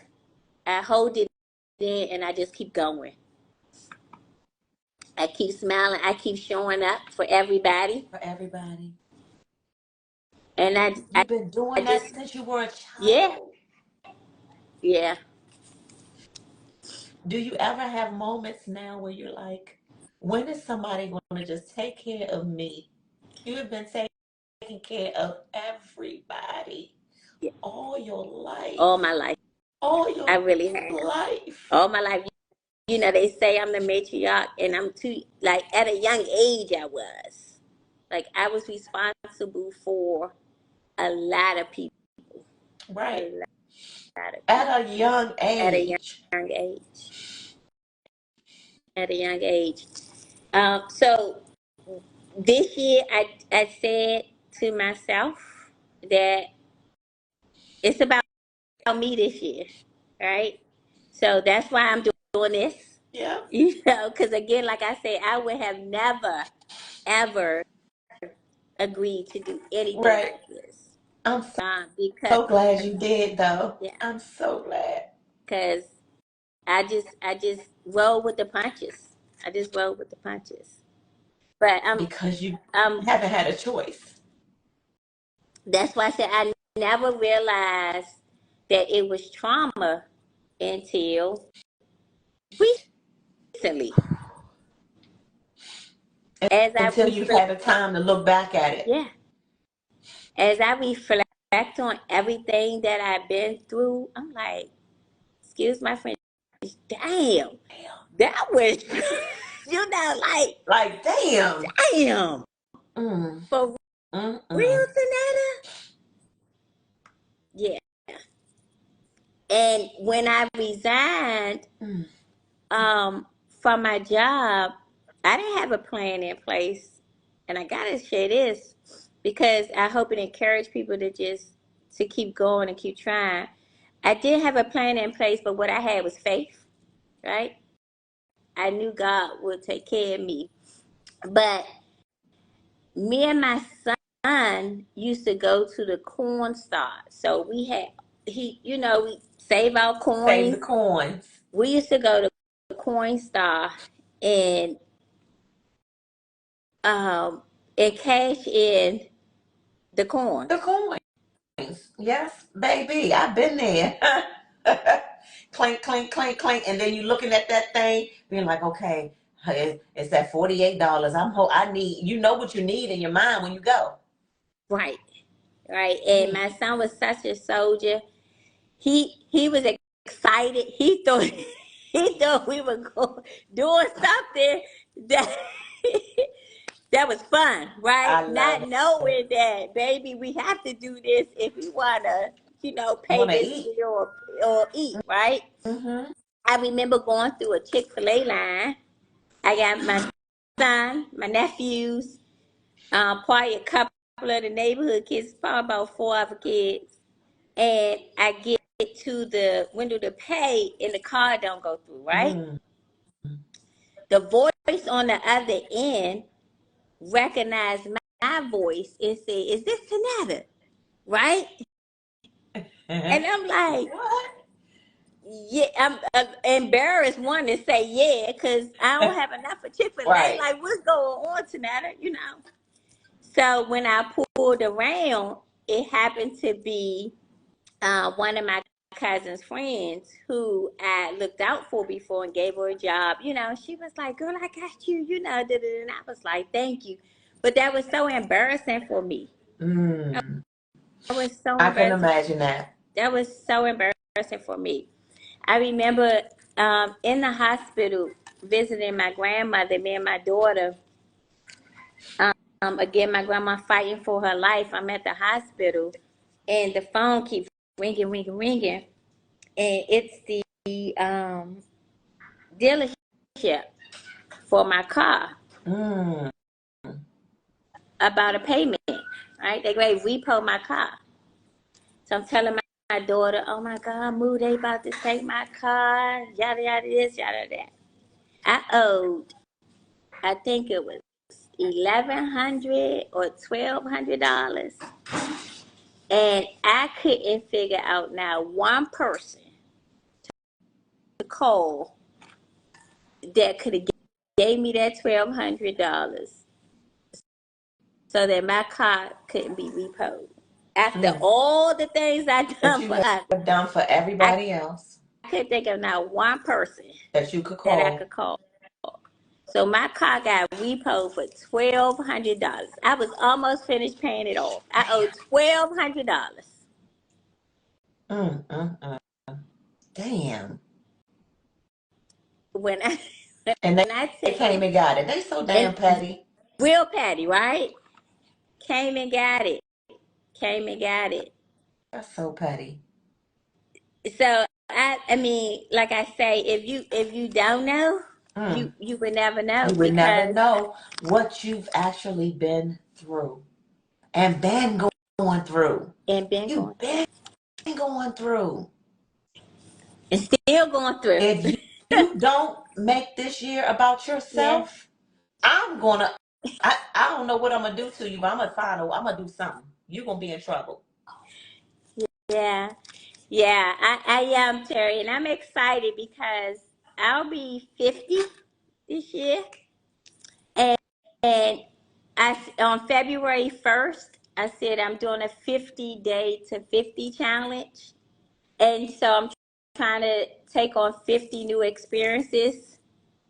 Speaker 2: I hold it in and I just keep going. I keep smiling. I keep showing up for everybody.
Speaker 1: For everybody.
Speaker 2: And
Speaker 1: You've been
Speaker 2: I
Speaker 1: doing that
Speaker 2: just,
Speaker 1: since you were a
Speaker 2: yeah,
Speaker 1: child.
Speaker 2: yeah.
Speaker 1: Do you ever have moments now where you're like, when is somebody going to just take care of me? You have been taking care of everybody
Speaker 2: Yeah.
Speaker 1: all your
Speaker 2: All
Speaker 1: life.
Speaker 2: my life.
Speaker 1: All
Speaker 2: I
Speaker 1: your
Speaker 2: really have.
Speaker 1: life.
Speaker 2: All my life. You know, they say I'm the matriarch, and I'm too, like, at a young age, I was. Like, I was responsible for a lot of people. A
Speaker 1: Right.
Speaker 2: lot of
Speaker 1: At
Speaker 2: people.
Speaker 1: a young
Speaker 2: At a young
Speaker 1: age.
Speaker 2: age. At a young age. So this year, I said to myself that it's about me this year, right? So that's why I'm doing this.
Speaker 1: Yeah.
Speaker 2: You know, because again, like I said, I would have never, ever agreed to do anything
Speaker 1: Right.
Speaker 2: like this.
Speaker 1: I'm
Speaker 2: Because,
Speaker 1: so glad you did, though.
Speaker 2: yeah,
Speaker 1: I'm so glad.
Speaker 2: because I just roll with the punches. I just roll with the punches. But
Speaker 1: Because you
Speaker 2: um,
Speaker 1: haven't had a choice.
Speaker 2: that's why I said I never realized that it was trauma until recently. As I
Speaker 1: Until you've
Speaker 2: reflect,
Speaker 1: had the time to look back at it.
Speaker 2: yeah, as I reflect on everything that I've been through, I'm like, excuse my French, damn, that was, you know, like,
Speaker 1: Like, damn.
Speaker 2: damn,
Speaker 1: Mm,
Speaker 2: for real,
Speaker 1: mm.
Speaker 2: Tanetta? Yeah. And when I resigned
Speaker 1: Mm.
Speaker 2: from my job, I didn't have a plan in place. And I gotta share this because I hope it encourage people to keep going and keep trying. I did have a plan in place, but what I had was faith, right? I knew God would take care of me. But me and my son used to go to the corn store. So we save our
Speaker 1: Save the
Speaker 2: coins.
Speaker 1: coins.
Speaker 2: We used to go to the coin store and um and cash in the coins.
Speaker 1: The coins. Yes, baby. I've been there. Clink, clink, clink, clink. And then you looking at that thing, being like, okay, it's at $48. I need, you know what you need in your mind when you go.
Speaker 2: Right, right. And my son was such a soldier. He was excited. He thought he thought we were doing something that that was fun, right?
Speaker 1: I love
Speaker 2: Not
Speaker 1: it.
Speaker 2: knowing that, baby, we have to do this if we wanna, pay
Speaker 1: Want to
Speaker 2: this
Speaker 1: eat.
Speaker 2: bill or eat, right?
Speaker 1: Mm-hmm.
Speaker 2: I remember going through a Chick-fil-A line. I got my son, my nephews, probably a couple of the neighborhood kids, probably about four other kids. And I get to the window to pay and the card don't go through, right?
Speaker 1: Mm.
Speaker 2: The voice on the other end recognized my voice and said, "Is this Tanetta?" Right? And I'm like,
Speaker 1: What?
Speaker 2: yeah, I'm embarrassed one to say yeah, because I don't have enough for Chick-fil-A.
Speaker 1: Right.
Speaker 2: Like, what's going on, Tanetta? So when I pulled around, it happened to be one of my cousin's friends who I looked out for before and gave her a job. She was like, "Girl, I got you," and I was like, "Thank you." But that was so embarrassing for me.
Speaker 1: Mm.
Speaker 2: That was so
Speaker 1: I can
Speaker 2: embarrassing.
Speaker 1: imagine that.
Speaker 2: That was so embarrassing for me. I remember in the hospital visiting my grandmother, me and my daughter. Again, my grandma fighting for her life. I'm at the hospital, and the phone keeps ringing, ringing, ringing, and it's the dealership for my car
Speaker 1: Mm.
Speaker 2: about a payment. Right? They ready to repo my car. So I'm telling my daughter, "Oh my God, Moo, they about to take my car. Yada yada this, yada that." I owed, I think it was $1,100 or $1,200. And I couldn't figure out now one person to call that could have gave me that $1,200 so that my car couldn't be repoed. After
Speaker 1: Mm.
Speaker 2: all the things I
Speaker 1: That
Speaker 2: done
Speaker 1: you
Speaker 2: for others,
Speaker 1: have done for
Speaker 2: I
Speaker 1: everybody else
Speaker 2: couldn't think of not one person
Speaker 1: that you could
Speaker 2: that I
Speaker 1: call.
Speaker 2: could call. So my car got repoed for $1,200. I was almost finished paying it off. I owed $1,200.
Speaker 1: Mm, mm, mm. Damn.
Speaker 2: When I
Speaker 1: And
Speaker 2: when I
Speaker 1: they
Speaker 2: tell
Speaker 1: came and got it. They so damn
Speaker 2: and
Speaker 1: petty.
Speaker 2: real petty, right? Came and got it. Came and got it.
Speaker 1: That's so petty.
Speaker 2: So I mean, like I say, if you don't know,
Speaker 1: Mm.
Speaker 2: you would never know
Speaker 1: You would never
Speaker 2: because
Speaker 1: know what you've actually been through and been going through.
Speaker 2: and been going
Speaker 1: You've been going through.
Speaker 2: and still going through.
Speaker 1: If you don't make this year about
Speaker 2: Yeah,
Speaker 1: yourself, I'm gonna. I don't know what I'm gonna do to you, but I'm gonna do something. You're gonna be in trouble.
Speaker 2: yeah, yeah. I am Terry, and I'm excited because I'll be 50 this year, and and on February 1st, I said I'm doing a 50-day to 50 challenge. And so I'm trying to take on 50 new experiences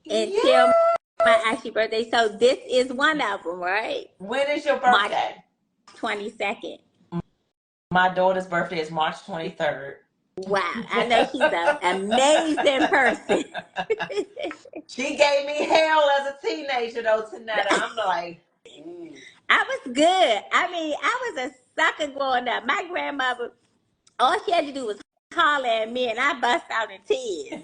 Speaker 2: until my
Speaker 1: Yes.
Speaker 2: actual birthday. So this is one of them, right?
Speaker 1: When is your
Speaker 2: March
Speaker 1: birthday?
Speaker 2: 22nd.
Speaker 1: My daughter's birthday is March 23rd.
Speaker 2: Wow. I know she's an amazing person.
Speaker 1: She gave me hell as a teenager, though, Tanetta. I'm like, ooh.
Speaker 2: I was good. I mean, I was a sucker growing up. My grandmother, all she had to do was holler at me and I bust out in tears.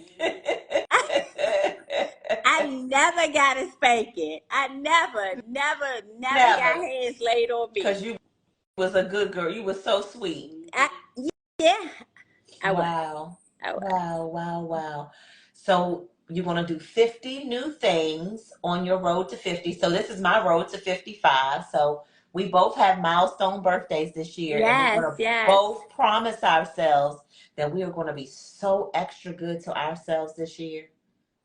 Speaker 2: I never got a spanking. I never got
Speaker 1: Never.
Speaker 2: hands laid on me.
Speaker 1: Because you was a good girl. You was so sweet.
Speaker 2: I, yeah, I was.
Speaker 1: Wow.
Speaker 2: I was.
Speaker 1: Wow, wow, wow. So you're going to do 50 new things on your road to 50. So this is my road to 55. So we both have milestone birthdays this year, and we're
Speaker 2: Yes,
Speaker 1: going to
Speaker 2: yes,
Speaker 1: both promise ourselves that we are going to be so extra good to ourselves this year.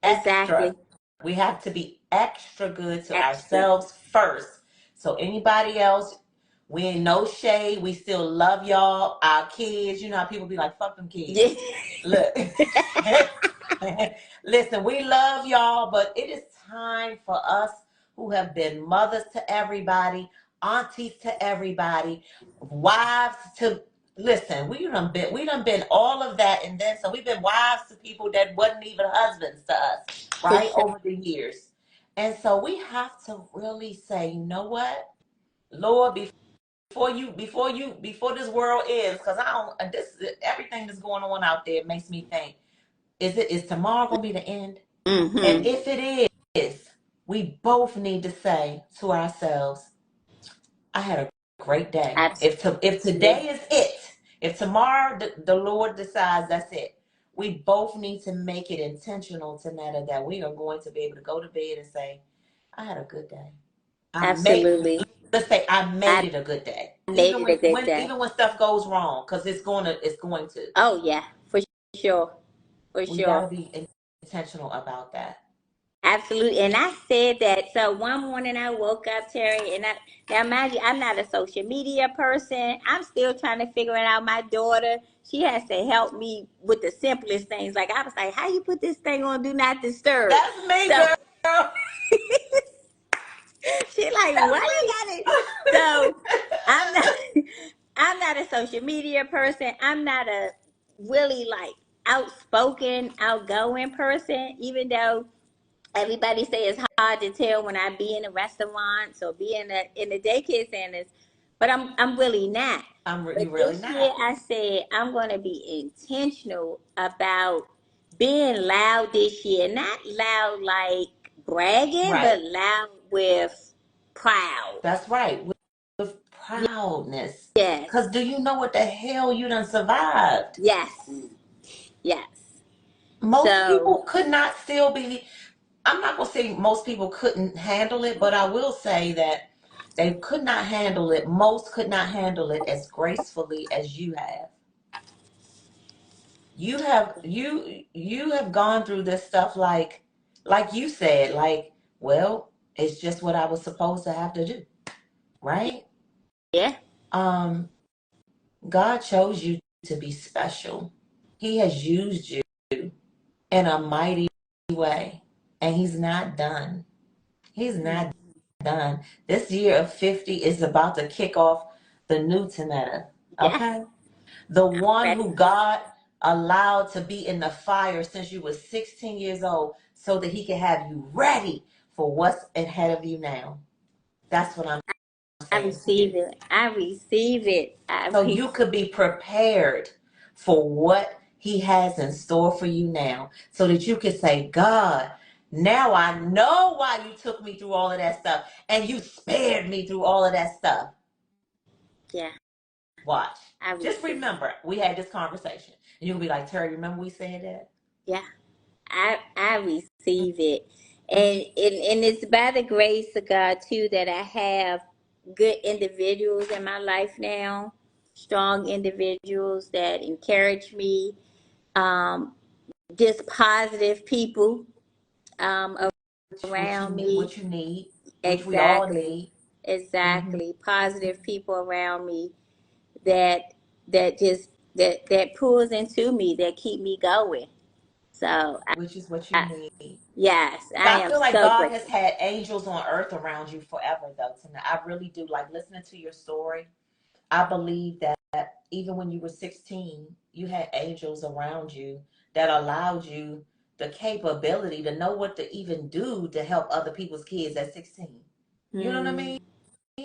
Speaker 2: exactly.
Speaker 1: Extra. We have to be extra good to
Speaker 2: Extra.
Speaker 1: ourselves first. So anybody else, we ain't no shade. We still love y'all, our kids. You know how people be like, fuck them
Speaker 2: Yeah.
Speaker 1: kids. Look. Listen, we love y'all, but it is time for us who have been mothers to everybody, aunties to everybody, wives to listen, we done been all of that, and then so we've been wives to people that wasn't even husbands to us,
Speaker 2: For
Speaker 1: right?
Speaker 2: sure.
Speaker 1: Over the years. And so we have to really say, you know what? Lord, before this world ends, because I don't this everything that's going on out there makes me think, is tomorrow gonna be the end? And
Speaker 2: Mm-hmm.
Speaker 1: if it is, we both need to say to ourselves, I had a great day. If
Speaker 2: Absolutely.
Speaker 1: today is it, if tomorrow the Lord decides that's it, we both need to make it intentional, Tanetta, that we are going to be able to go to bed and say, I had a good day. I made
Speaker 2: Absolutely.
Speaker 1: let's say I
Speaker 2: I
Speaker 1: made it a good day.
Speaker 2: made
Speaker 1: Even
Speaker 2: it a good day.
Speaker 1: even when stuff goes wrong, because it's going to.
Speaker 2: Oh yeah, for sure. For
Speaker 1: We gotta
Speaker 2: sure.
Speaker 1: be intentional about that.
Speaker 2: Absolutely. And I said that. So one morning I woke up, Terry, and now mind you, I'm not a social media person. I'm still trying to figure it out. My daughter, she has to help me with the simplest things. Like I was like, how you put this thing on do not disturb?
Speaker 1: That's me,
Speaker 2: So
Speaker 1: girl.
Speaker 2: she like,
Speaker 1: That's
Speaker 2: what you got it? So I'm not I'm not a social media person. I'm not a really like outspoken, outgoing person, even though everybody say it's hard to tell when I be in the restaurants or be in the daycare centers, but I'm really not.
Speaker 1: You
Speaker 2: But
Speaker 1: really
Speaker 2: this year
Speaker 1: not.
Speaker 2: I said I'm going to be intentional about being loud this year. Not loud like bragging, but
Speaker 1: Right.
Speaker 2: loud with proud.
Speaker 1: That's right. With proudness.
Speaker 2: Yes,
Speaker 1: Because do you know what the hell you done survived?
Speaker 2: yes, yes.
Speaker 1: Most
Speaker 2: So
Speaker 1: people could not still be. I'm not going to say most people couldn't handle it, but I will say that they could not handle it. Most could not handle it as gracefully as you have. You have gone through this stuff like you said, like, well, it's just what I was supposed to have to do, right?
Speaker 2: yeah,
Speaker 1: Um, God chose you to be special. He has used you in a mighty way, and he's not done. He's not done. This year of 50 is about to kick off the new Tanetta.
Speaker 2: yes.
Speaker 1: Okay? The one
Speaker 2: Ready?
Speaker 1: who God allowed to be in the fire since you were 16 years old so that he can have you ready for what's ahead of you now. That's what I'm
Speaker 2: I
Speaker 1: saying to
Speaker 2: receive
Speaker 1: you.
Speaker 2: it. I receive it. I
Speaker 1: So
Speaker 2: receive.
Speaker 1: you could be prepared for what he has in store for you now so that you could say, God, now I know why you took me through all of that stuff and you spared me through all of that stuff.
Speaker 2: Yeah,
Speaker 1: Watch.
Speaker 2: I
Speaker 1: Just
Speaker 2: receive.
Speaker 1: remember, we had this conversation. And you'll be like, Terry, remember we said that?
Speaker 2: Yeah, I receive it, and it's by the grace of God too that I have good individuals in my life now, strong individuals that encourage me, um, just positive people um, around me.
Speaker 1: What you need, which we all
Speaker 2: Exactly,
Speaker 1: need. Hmm.
Speaker 2: exactly. Positive people around me that just that pulls into me, that keep me going. So
Speaker 1: Which is what you
Speaker 2: I,
Speaker 1: need.
Speaker 2: yes, I
Speaker 1: I
Speaker 2: am
Speaker 1: feel like
Speaker 2: so
Speaker 1: God has
Speaker 2: grateful.
Speaker 1: had angels on earth around you forever, though. Tonight, I really do. Like listening to your story, I believe that even when you were 16, you had angels around you that allowed you the capability to know what to even do to help other people's kids at 16. You know what I
Speaker 2: Mm,
Speaker 1: mean?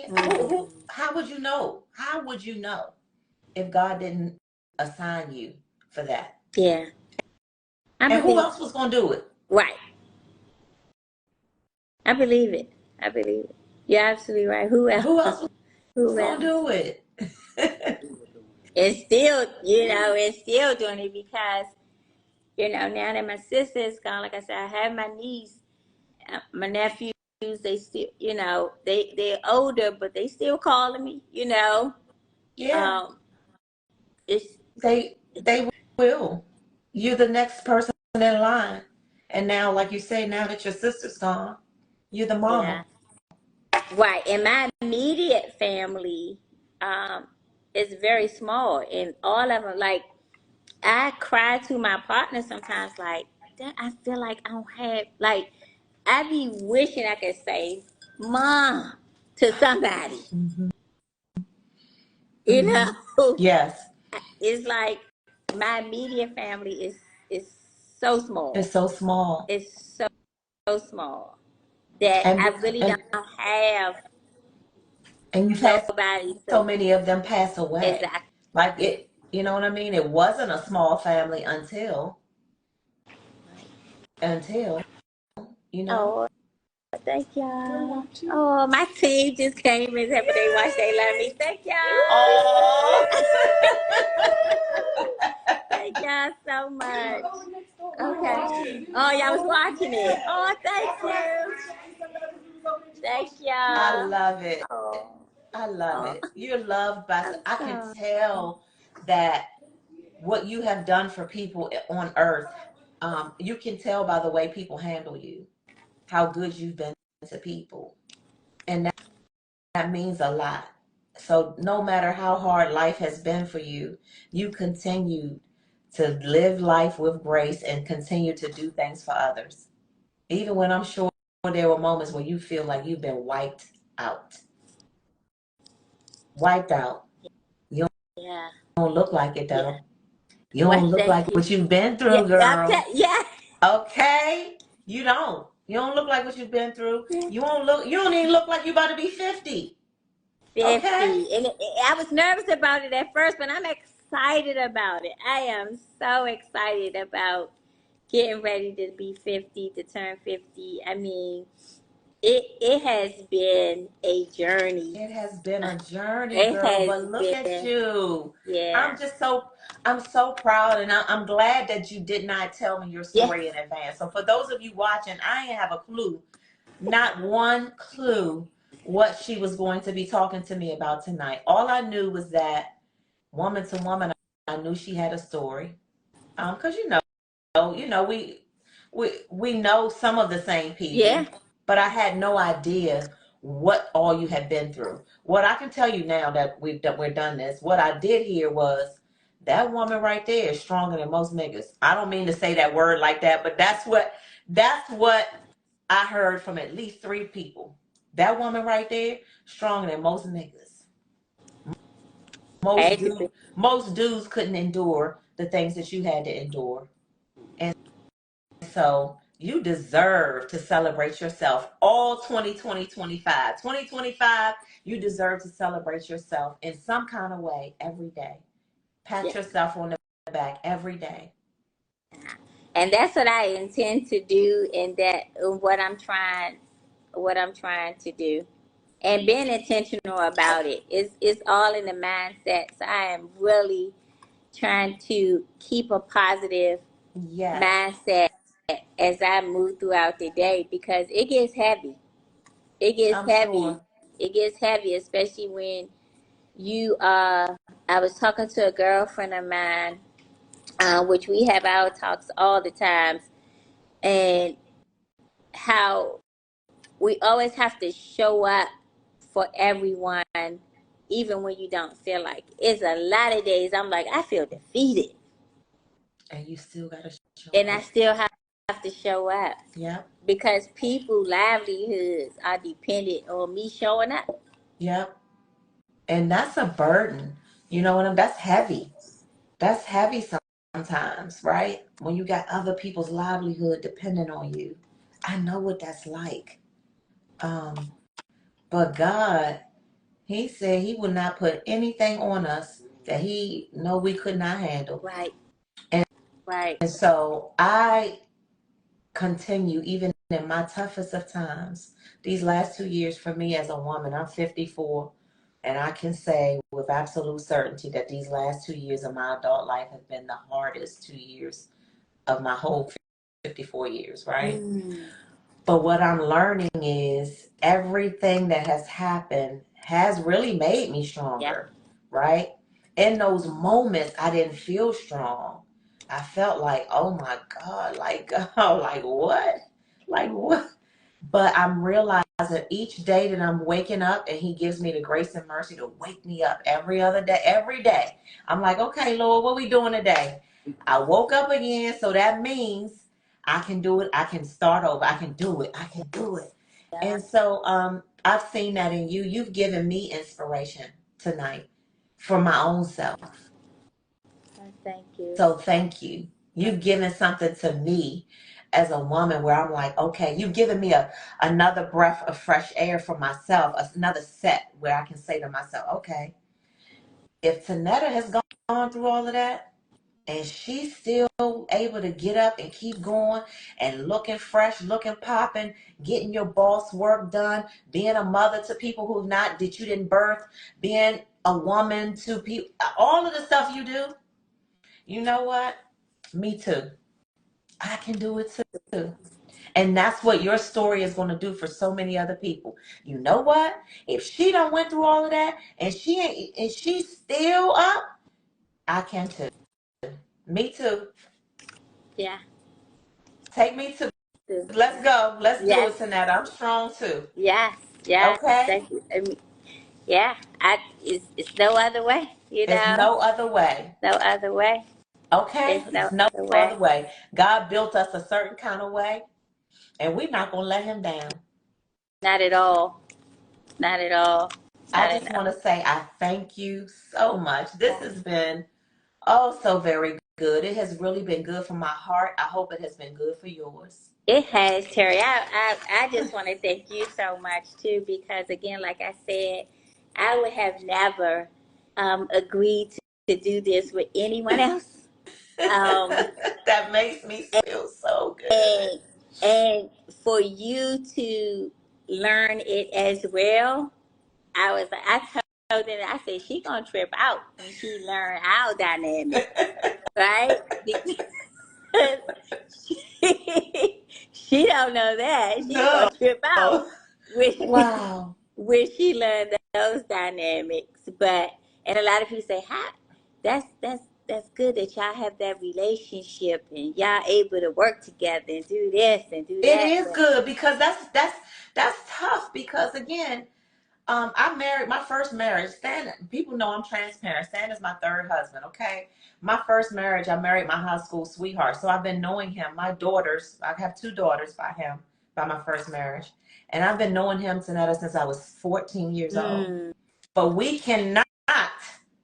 Speaker 2: mm,
Speaker 1: How would you know? How would you know if God didn't assign you for that?
Speaker 2: yeah, I
Speaker 1: And who
Speaker 2: believe.
Speaker 1: else was going to do it?
Speaker 2: Right, I believe it. I believe it. You're absolutely right. Who else?
Speaker 1: Who else was
Speaker 2: Who
Speaker 1: going to
Speaker 2: else?
Speaker 1: do it?
Speaker 2: And still, and still doing it because now that my sister is gone, like I said, I have my niece, my nephews. They still, they're older, but they still calling me.
Speaker 1: Yeah,
Speaker 2: Um, it's
Speaker 1: they will. You're the next person in line. And now, like you say, now that your sister's gone, you're the
Speaker 2: yeah.
Speaker 1: mama.
Speaker 2: Right. And my immediate family is very small. And all of them, like, I cry to my partner sometimes, like, that I feel like I don't have, like, I be wishing I could say, Mom, to somebody.
Speaker 1: Hmm.
Speaker 2: You
Speaker 1: Hmm.
Speaker 2: know?
Speaker 1: Yes,
Speaker 2: It's like my immediate family is so
Speaker 1: it's
Speaker 2: small.
Speaker 1: so small.
Speaker 2: It's so small that
Speaker 1: And
Speaker 2: I really
Speaker 1: and
Speaker 2: don't have
Speaker 1: and you've had
Speaker 2: nobody
Speaker 1: so
Speaker 2: to
Speaker 1: many of them pass away.
Speaker 2: exactly.
Speaker 1: Like it, you know what I mean? It wasn't a small family until, you know.
Speaker 2: Oh, thank y'all. Oh, my team just came and said, but they watch, they love me. Thank
Speaker 1: Oh,
Speaker 2: y'all. Thank y'all so much. Okay. Oh, y'all was watching it. Oh, thank you. Thank
Speaker 1: I
Speaker 2: y'all.
Speaker 1: love it.
Speaker 2: Oh,
Speaker 1: I love
Speaker 2: oh,
Speaker 1: it. You're loved by,
Speaker 2: I'm
Speaker 1: I can
Speaker 2: sorry.
Speaker 1: tell that what you have done for people on earth, you can tell by the way people handle you, how good you've been to people. And that means a lot. So no matter how hard life has been for you, you continue to live life with grace and continue to do things for others. Even when I'm sure there were moments where you feel like you've been wiped out. Wiped out. You
Speaker 2: Yeah.
Speaker 1: don't look like it
Speaker 2: Yeah.
Speaker 1: though. You
Speaker 2: Well,
Speaker 1: don't look
Speaker 2: thank
Speaker 1: like
Speaker 2: you.
Speaker 1: what you've been
Speaker 2: Yeah.
Speaker 1: through,
Speaker 2: Okay.
Speaker 1: girl.
Speaker 2: Yeah.
Speaker 1: Okay? You don't. You don't look like what you've been through. You don't even look like you about to be 50.
Speaker 2: 50.
Speaker 1: Okay?
Speaker 2: And I was nervous about it at first, but I'm excited about it. I am so excited about getting ready to be 50, to turn 50. I mean, it has been a journey.
Speaker 1: It has been a journey,
Speaker 2: It
Speaker 1: girl,
Speaker 2: has
Speaker 1: but look at
Speaker 2: been,
Speaker 1: you.
Speaker 2: yeah.
Speaker 1: I'm so proud, and I'm glad that you did not tell me your
Speaker 2: Yes.
Speaker 1: story in advance. So for those of you watching, I didn't have a clue, not one clue, what she was going to be talking to me about tonight. All I knew was that woman to woman, I knew she had a story. Because we know some of the same
Speaker 2: Yeah.
Speaker 1: people, but I had no idea what all you had been through. What I can tell you now that we're done this, what I did hear was that woman right there is stronger than most niggas. I don't mean to say that word like that, but that's what I heard from at least 3 people. That woman right there, stronger than most niggas.
Speaker 2: I
Speaker 1: Most
Speaker 2: had to
Speaker 1: dude,
Speaker 2: be.
Speaker 1: most dudes couldn't endure the things that you had to endure. And so you deserve to celebrate yourself all 2020, 2025, you deserve to celebrate yourself in some kind of way every day. Pat
Speaker 2: Yeah.
Speaker 1: yourself on the back every day.
Speaker 2: And that's what I intend to do, and that what I'm trying to do. And being intentional about it. It's all in the mindset. So I am really trying to keep a positive
Speaker 1: Yes,
Speaker 2: mindset as I move throughout the day, because it gets heavy. It gets
Speaker 1: I'm
Speaker 2: heavy.
Speaker 1: sure.
Speaker 2: It gets heavy, especially when you I was talking to a girlfriend of mine, which we have our talks all the times, and how we always have to show up for everyone, even when you don't feel like it. It's a lot of days I'm like, I feel defeated,
Speaker 1: And you still got to show
Speaker 2: and I
Speaker 1: up.
Speaker 2: still have to show up,
Speaker 1: Yep,
Speaker 2: because people's livelihoods are dependent on me showing up.
Speaker 1: yep. And that's a burden. You know what that's heavy. That's heavy sometimes, right? When you got other people's livelihood dependent on you. I know what that's like. Um, but God, He said He would not put anything on us that He know we could not handle.
Speaker 2: Right,
Speaker 1: And,
Speaker 2: right.
Speaker 1: and so I continue, even in my toughest of times, these last 2 years for me as a woman, I'm 54, and I can say with absolute certainty that these last 2 years of my adult life have been the hardest 2 years of my whole 54 years, right?
Speaker 2: Mm.
Speaker 1: But what I'm learning is everything that has happened has really made me
Speaker 2: Yeah.
Speaker 1: stronger, right? In those moments, I didn't feel strong. I felt like, oh my God, like, oh, like what? Like what? But I'm realizing each day that I'm waking up and He gives me the grace and mercy to wake me up every other day, every day. I'm like, okay, Lord, what we doing today? I woke up again, so that means I can do it. I can start over. I can do it. I can do it.
Speaker 2: Yeah.
Speaker 1: And so I've seen that in you. You've given me inspiration tonight for my own self.
Speaker 2: Thank you.
Speaker 1: So thank you. You've given something to me as a woman where I'm like, okay, you've given me another breath of fresh air for myself, another set where I can say to myself, okay, if Tanetta has gone through all of that and she's still able to get up and keep going and looking fresh, looking popping, getting your boss work done, being a mother to people who not that you didn't birth, being a woman to people, all of the stuff you do, you know what? Me too. I can do it too. And that's what your story is going to do for so many other people. You know what? If she done went through all of that and she ain't and she's still up, I can too. Me too.
Speaker 2: Yeah.
Speaker 1: Take me to let's go. Let's do
Speaker 2: Yes.
Speaker 1: it tonight. I'm strong too.
Speaker 2: Yes. Yes.
Speaker 1: Okay?
Speaker 2: Thank you. Yeah. It's no other way.
Speaker 1: There's no other way.
Speaker 2: No other way.
Speaker 1: Okay?
Speaker 2: There's
Speaker 1: It's
Speaker 2: no
Speaker 1: no
Speaker 2: other way.
Speaker 1: other way. God built us a certain kind of way, and we're not going to let Him down.
Speaker 2: Not at all. Not at all.
Speaker 1: I
Speaker 2: Not
Speaker 1: just
Speaker 2: at
Speaker 1: want
Speaker 2: all.
Speaker 1: to say I thank you so much. This
Speaker 2: Yeah.
Speaker 1: has been oh so very good. It has really been good for my heart. I hope it has been good for yours.
Speaker 2: It has, Terry. I just want to thank you so much too, because again, like I said, I would have never agreed to do this with anyone else.
Speaker 1: That makes me feel so good.
Speaker 2: And and for you to learn it as well, I told her, I said she gonna trip out when she learn our dynamic, right? She don't know that. She
Speaker 1: No.
Speaker 2: gonna trip out when
Speaker 1: Wow.
Speaker 2: when she learned those dynamics. But and a lot of people say, "How? That's good that y'all have that relationship and y'all able to work together and do this and do
Speaker 1: It
Speaker 2: that."
Speaker 1: is
Speaker 2: But
Speaker 1: good because that's tough because again, I married my first marriage. Stan, people know I'm transparent. Stan is my third husband. Okay, my first marriage, I married my high school sweetheart. So I've been knowing him. My daughters, I have two daughters by him, by my first marriage, and I've been knowing him, Tanetta, since I was 14 years old. But we cannot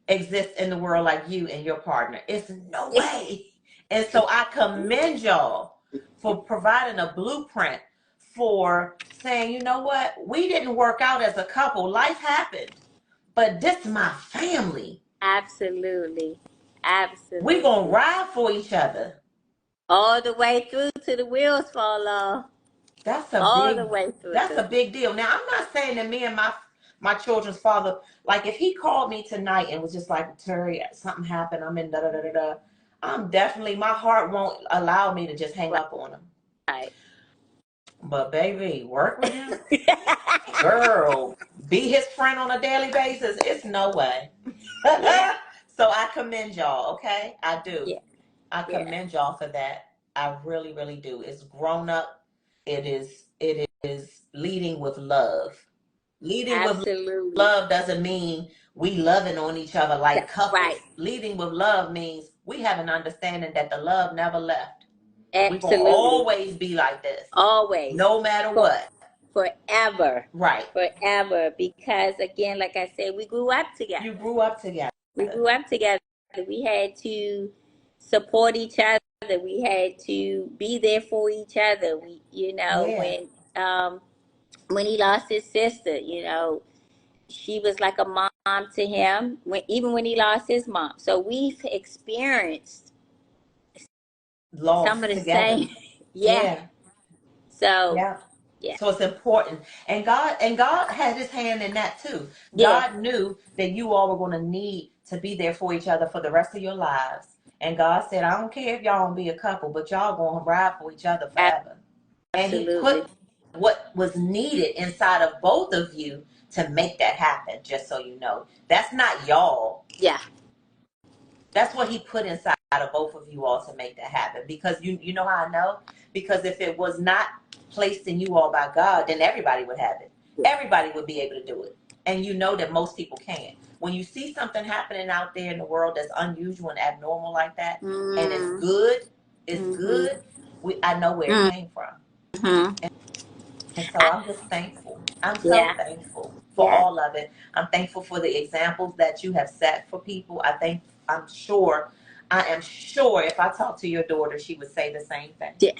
Speaker 1: exist in the world like you and your partner. It's no way. And so I commend y'all for providing a blueprint for saying, you know what, we didn't work out as a couple. Life happened, but this is my family.
Speaker 2: absolutely,
Speaker 1: We're gonna
Speaker 2: absolutely,
Speaker 1: ride for each other.
Speaker 2: all the way through to the wheels fall off.
Speaker 1: That's a
Speaker 2: All the
Speaker 1: big
Speaker 2: way through
Speaker 1: that's
Speaker 2: to
Speaker 1: a big deal. Now I'm not saying that me and my children's father, like if he called me tonight and was just like, Terry, something happened, I'm in da da da da da. I'm definitely, my heart won't allow me to just hang up on him.
Speaker 2: right.
Speaker 1: But baby, work with him, girl, be his friend on a daily basis. It's no way.
Speaker 2: Yeah,
Speaker 1: So I commend y'all. Okay, I do.
Speaker 2: yeah,
Speaker 1: I
Speaker 2: yeah.
Speaker 1: commend y'all for that. I really, really do. It's grown up. It is leading with love. Leading with
Speaker 2: Absolutely.
Speaker 1: love doesn't mean we loving on each other like couples.
Speaker 2: Right.
Speaker 1: Leading with love means we have an understanding that the love never left. We gonna
Speaker 2: Absolutely.
Speaker 1: always be like this,
Speaker 2: Always.
Speaker 1: no matter
Speaker 2: For
Speaker 1: what.
Speaker 2: forever.
Speaker 1: Right.
Speaker 2: Forever. Because again, like I said, we grew up
Speaker 1: You
Speaker 2: together.
Speaker 1: grew up together.
Speaker 2: We grew up together. We had to support each other. We had to be there for each other. We,
Speaker 1: Yeah.
Speaker 2: when he lost his sister, she was like a mom to him. Even when he lost his mom, so we've experienced some of
Speaker 1: Lost
Speaker 2: the
Speaker 1: together.
Speaker 2: same. Yeah.
Speaker 1: Yeah.
Speaker 2: So
Speaker 1: Yeah.
Speaker 2: yeah,
Speaker 1: So it's important. And God had his hand in that too.
Speaker 2: yeah,
Speaker 1: God knew that you all were going to need to be there for each other for the rest of your lives. And God said, I don't care if y'all don't be a couple, but y'all going to ride for each other forever. And he
Speaker 2: absolutely.
Speaker 1: put what was needed inside of both of you to make that happen, just so you know. That's not y'all.
Speaker 2: Yeah,
Speaker 1: That's what he put inside of both of you all to make that happen. Because you know how I know? Because if it was not placed in you all by God, then everybody would have it.
Speaker 2: yeah.
Speaker 1: Everybody would be able to do it. And you know that most people can't. When you see something happening out there in the world that's unusual and abnormal like that, and
Speaker 2: Mm,
Speaker 1: it's
Speaker 2: mm-hmm,
Speaker 1: good, I know where it came from.
Speaker 2: mm-hmm.
Speaker 1: And so I'm just thankful. I'm so
Speaker 2: Yeah,
Speaker 1: thankful for
Speaker 2: yeah,
Speaker 1: all of it. I'm thankful for the examples that you have set for people. I am sure if I talked to your daughter, she would say the same thing.
Speaker 2: yeah.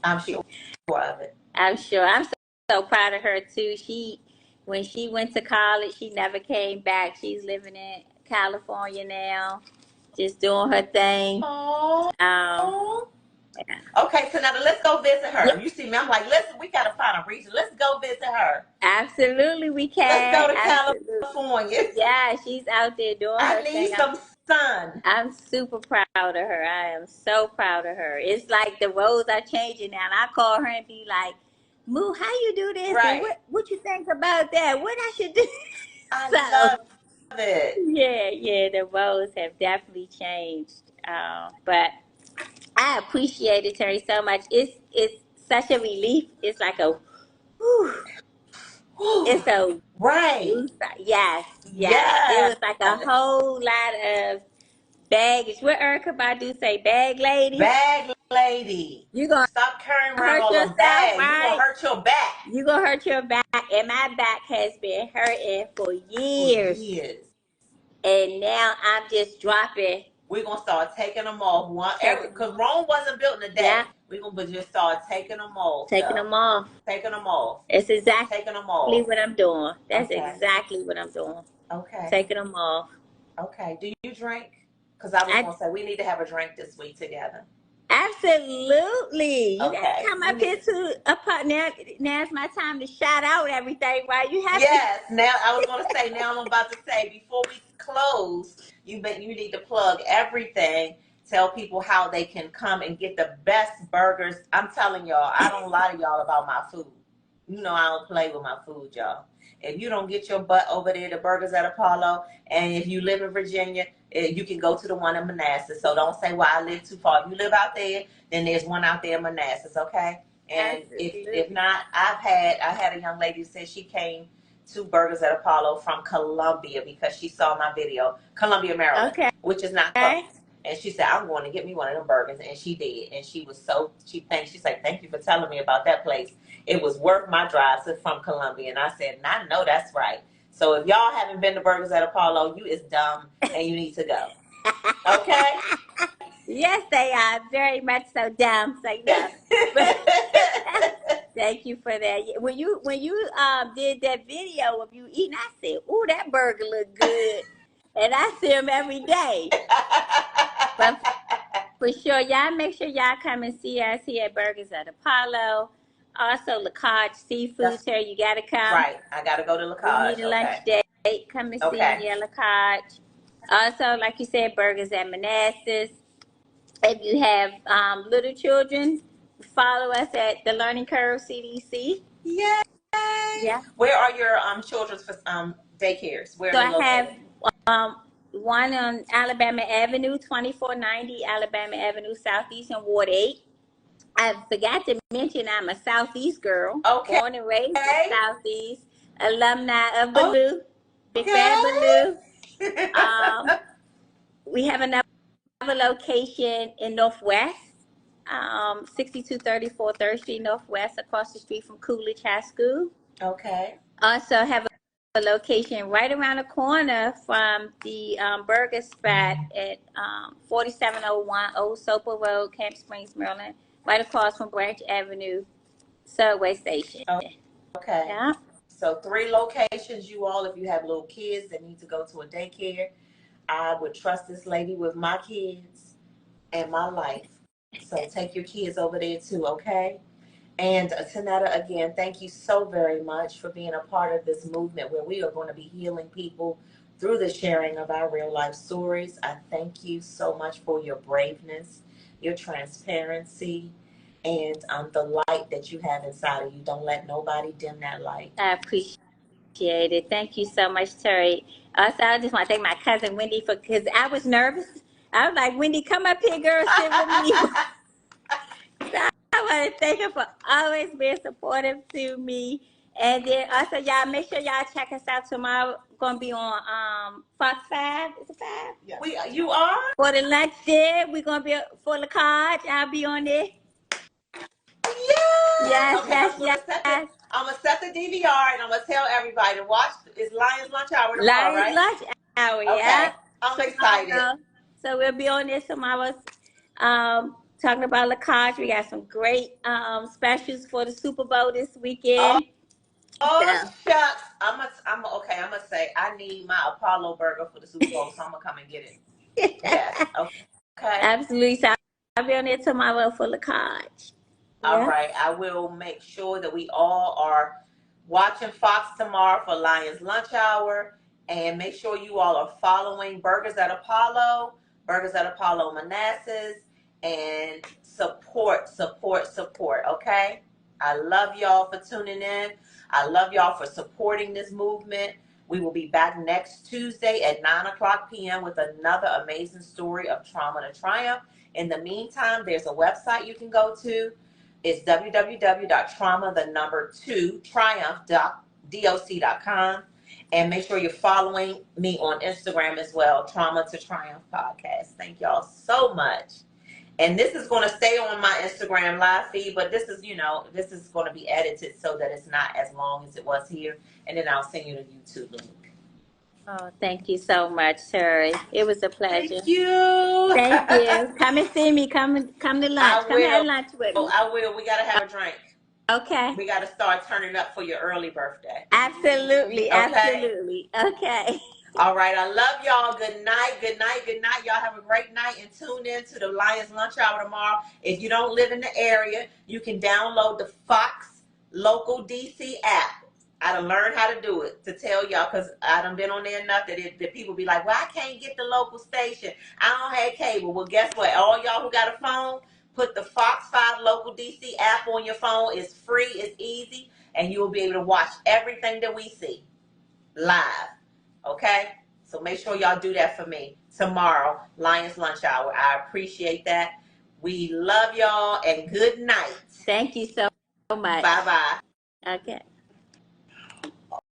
Speaker 1: I'm sure of it.
Speaker 2: I'm sure. I'm so proud of her too. When she went to college, she never came back. She's living in California now, just doing her thing.
Speaker 1: Oh.
Speaker 2: Um,
Speaker 1: Okay, so now let's go visit
Speaker 2: yeah,
Speaker 1: her. You see me, I'm like, listen, we got to find a reason. Let's go visit her.
Speaker 2: absolutely, we
Speaker 1: Let's
Speaker 2: can.
Speaker 1: go to
Speaker 2: Absolutely.
Speaker 1: California.
Speaker 2: Yeah, she's out there doing
Speaker 1: I
Speaker 2: her
Speaker 1: need
Speaker 2: thing.
Speaker 1: some sun.
Speaker 2: I'm super proud of her. I am so proud of her. It's like the roles are changing now. And I call her and be like, Moo, how you do this? And
Speaker 1: Right.
Speaker 2: what you think about that? What I should do?
Speaker 1: I
Speaker 2: So
Speaker 1: love it.
Speaker 2: yeah, the roles have definitely changed. But I appreciate it, Terry, so much. It's such a relief. It's like a whew, it's a
Speaker 1: Right.
Speaker 2: yes, yes. It
Speaker 1: Yes.
Speaker 2: was like a whole lot of baggage. What Erica Badu say? Bag lady.
Speaker 1: Bag lady.
Speaker 2: You gonna
Speaker 1: Stop carrying around
Speaker 2: hurt
Speaker 1: all them
Speaker 2: yourself,
Speaker 1: bags. You're going
Speaker 2: right?
Speaker 1: to hurt your back
Speaker 2: You gonna hurt your back, and my back has been hurting for
Speaker 1: for
Speaker 2: years.
Speaker 1: years.
Speaker 2: And now I'm just dropping.
Speaker 1: We're gonna start taking them off one
Speaker 2: Take them
Speaker 1: because
Speaker 2: off.
Speaker 1: Rome wasn't built in a day.
Speaker 2: Yeah,
Speaker 1: We're gonna just start taking them off,
Speaker 2: taking
Speaker 1: though.
Speaker 2: them off.
Speaker 1: Taking them off.
Speaker 2: It's exactly
Speaker 1: Taking them off.
Speaker 2: what I'm doing. That's
Speaker 1: Okay.
Speaker 2: exactly what I'm doing.
Speaker 1: Okay.
Speaker 2: Taking them off.
Speaker 1: Okay. Do you drink? Because I was gonna say we need to have a drink this week together.
Speaker 2: Absolutely. You got
Speaker 1: Okay.
Speaker 2: to come up here to a part. Now's my time to shout out everything while you have
Speaker 1: Yes. Now I was gonna say. Now I'm about to say before we close, you need to plug everything. Tell people how they can come and get the best burgers. I'm telling y'all, I don't lie to y'all about my food. You know I don't play with my food, y'all. If you don't get your butt over there to Burgers at Apollo, and if you live in Virginia, you can go to the one in Manassas. So don't say, well, I live too far. If you live out there, then there's one out there in Manassas, okay? And if not, I had a young lady who said she came to Burgers at Apollo from Columbia because she saw my video, Columbia, Maryland, which is not close. And she said, I'm going to get me one of them burgers. And she did. And she was she said, thank you for telling me about that place. It was worth my drive from Columbia. And I said, and I know that's right. So if y'all haven't been to Burgers at Apollo, you is dumb and you need to go. Okay?
Speaker 2: Yes, they are. Very much so dumb. So no. Thank you for that. When you did that video of you eating, I said, ooh, that burger look good. And I see them every day. But for sure, y'all make sure y'all come and see us here at Burgers at Apollo. Also, Lacage Seafood, Terry, you got to come.
Speaker 1: Right. I got to go to Lacage.
Speaker 2: We need a lunch date. Come and see me at Lacage. Also, like you said, Burgers at Manassas. If you have little children, follow us at the Learning Curve CDC.
Speaker 1: Yay! Yeah. Where are your children's daycares? Where are they located?
Speaker 2: I have one on Alabama Avenue, 2490 Alabama Avenue Southeast in Ward 8. I forgot to mention I'm a Southeast girl.
Speaker 1: Okay.
Speaker 2: Born and raised in Southeast. Alumni of Ballou. Big fan of Ballou. We have another location in Northwest. 6234 3rd Street Northwest, across the street from Coolidge High School.
Speaker 1: Okay.
Speaker 2: Also have a location right around the corner from the burger spot at 4701 Old Soper Road, Camp Springs, Maryland, right across from Branch Avenue subway station.
Speaker 1: Okay.
Speaker 2: Yeah.
Speaker 1: So 3 locations, you all, if you have little kids that need to go to a daycare, I would trust this lady with my kids and my life. So take your kids over there too, okay? And Tanetta, again, thank you so very much for being a part of this movement where we are going to be healing people through the sharing of our real life stories. I thank you so much for your braveness, your transparency, and the light that you have inside of you. Don't let nobody dim that light.
Speaker 2: I appreciate it. Thank you so much, Terry. Also, I just want to thank my cousin Wendy because I was nervous. I was like, Wendy, come up here, girl, sit with me. So I want to thank her for always being supportive to me. And then also, y'all, make sure y'all check us out tomorrow. We're going to be on Fox 5. Is it 5?
Speaker 1: Yeah. You are?
Speaker 2: For the lunch there. We're going to be for the card. I'll be on there.
Speaker 1: Yes. Okay,
Speaker 2: yes.
Speaker 1: I'm going to set the DVR and I'm going to tell everybody to watch. It's Lions Lunch Hour tomorrow, right?
Speaker 2: Lions Lunch Hour,
Speaker 1: okay.
Speaker 2: Yeah.
Speaker 1: I'm excited.
Speaker 2: So we'll be on there tomorrow. Talking about Lacage. We got some great specials for the Super Bowl this weekend.
Speaker 1: Shucks. I'm gonna say I need my Apollo burger for the Super Bowl, so I'm gonna come and get it. Yes. Okay.
Speaker 2: Absolutely. So I'll be on there tomorrow for Lacage.
Speaker 1: All right. I will make sure that we all are watching Fox tomorrow for Lions Lunch Hour, and make sure you all are following Burgers at Apollo Manassas, and support. Okay. I love y'all for tuning in. I love y'all for supporting this movement. We will be back next Tuesday at 9:00 p.m. with another amazing story of trauma to triumph. In the meantime, there's a website you can go to. It's www.trauma2Triumph.com. And make sure you're following me on Instagram as well, Trauma to Triumph Podcast. Thank y'all so much. And this is going to stay on my Instagram live feed, but this is going to be edited so that it's not as long as it was here. And then I'll send you the YouTube link.
Speaker 2: Oh, thank you so much, Terry. It was a pleasure.
Speaker 1: Thank you.
Speaker 2: Thank you. Come and see me. Come to lunch.
Speaker 1: I
Speaker 2: Come have
Speaker 1: will.
Speaker 2: lunch with me.
Speaker 1: I will. We got to have a drink.
Speaker 2: Okay.
Speaker 1: We got to start turning up for your early birthday.
Speaker 2: Absolutely.
Speaker 1: Okay?
Speaker 2: Absolutely. Okay.
Speaker 1: All right. I love y'all. Good night. Good night. Good night. Y'all have a great night and tune in to the Lions Lunch Hour tomorrow. If you don't live in the area, you can download the Fox Local DC app. I done learned how to do it to tell y'all because I done been on there enough that people be like, well, I can't get the local station. I don't have cable. Well, guess what? All y'all who got a phone, put the Fox 5 Local DC app on your phone. It's free. It's easy. And you will be able to watch everything that we see live. Okay? So make sure y'all do that for me tomorrow, Lions Lunch Hour. I appreciate that. We love y'all and good night.
Speaker 2: Thank you so much.
Speaker 1: Bye-bye.
Speaker 2: Okay.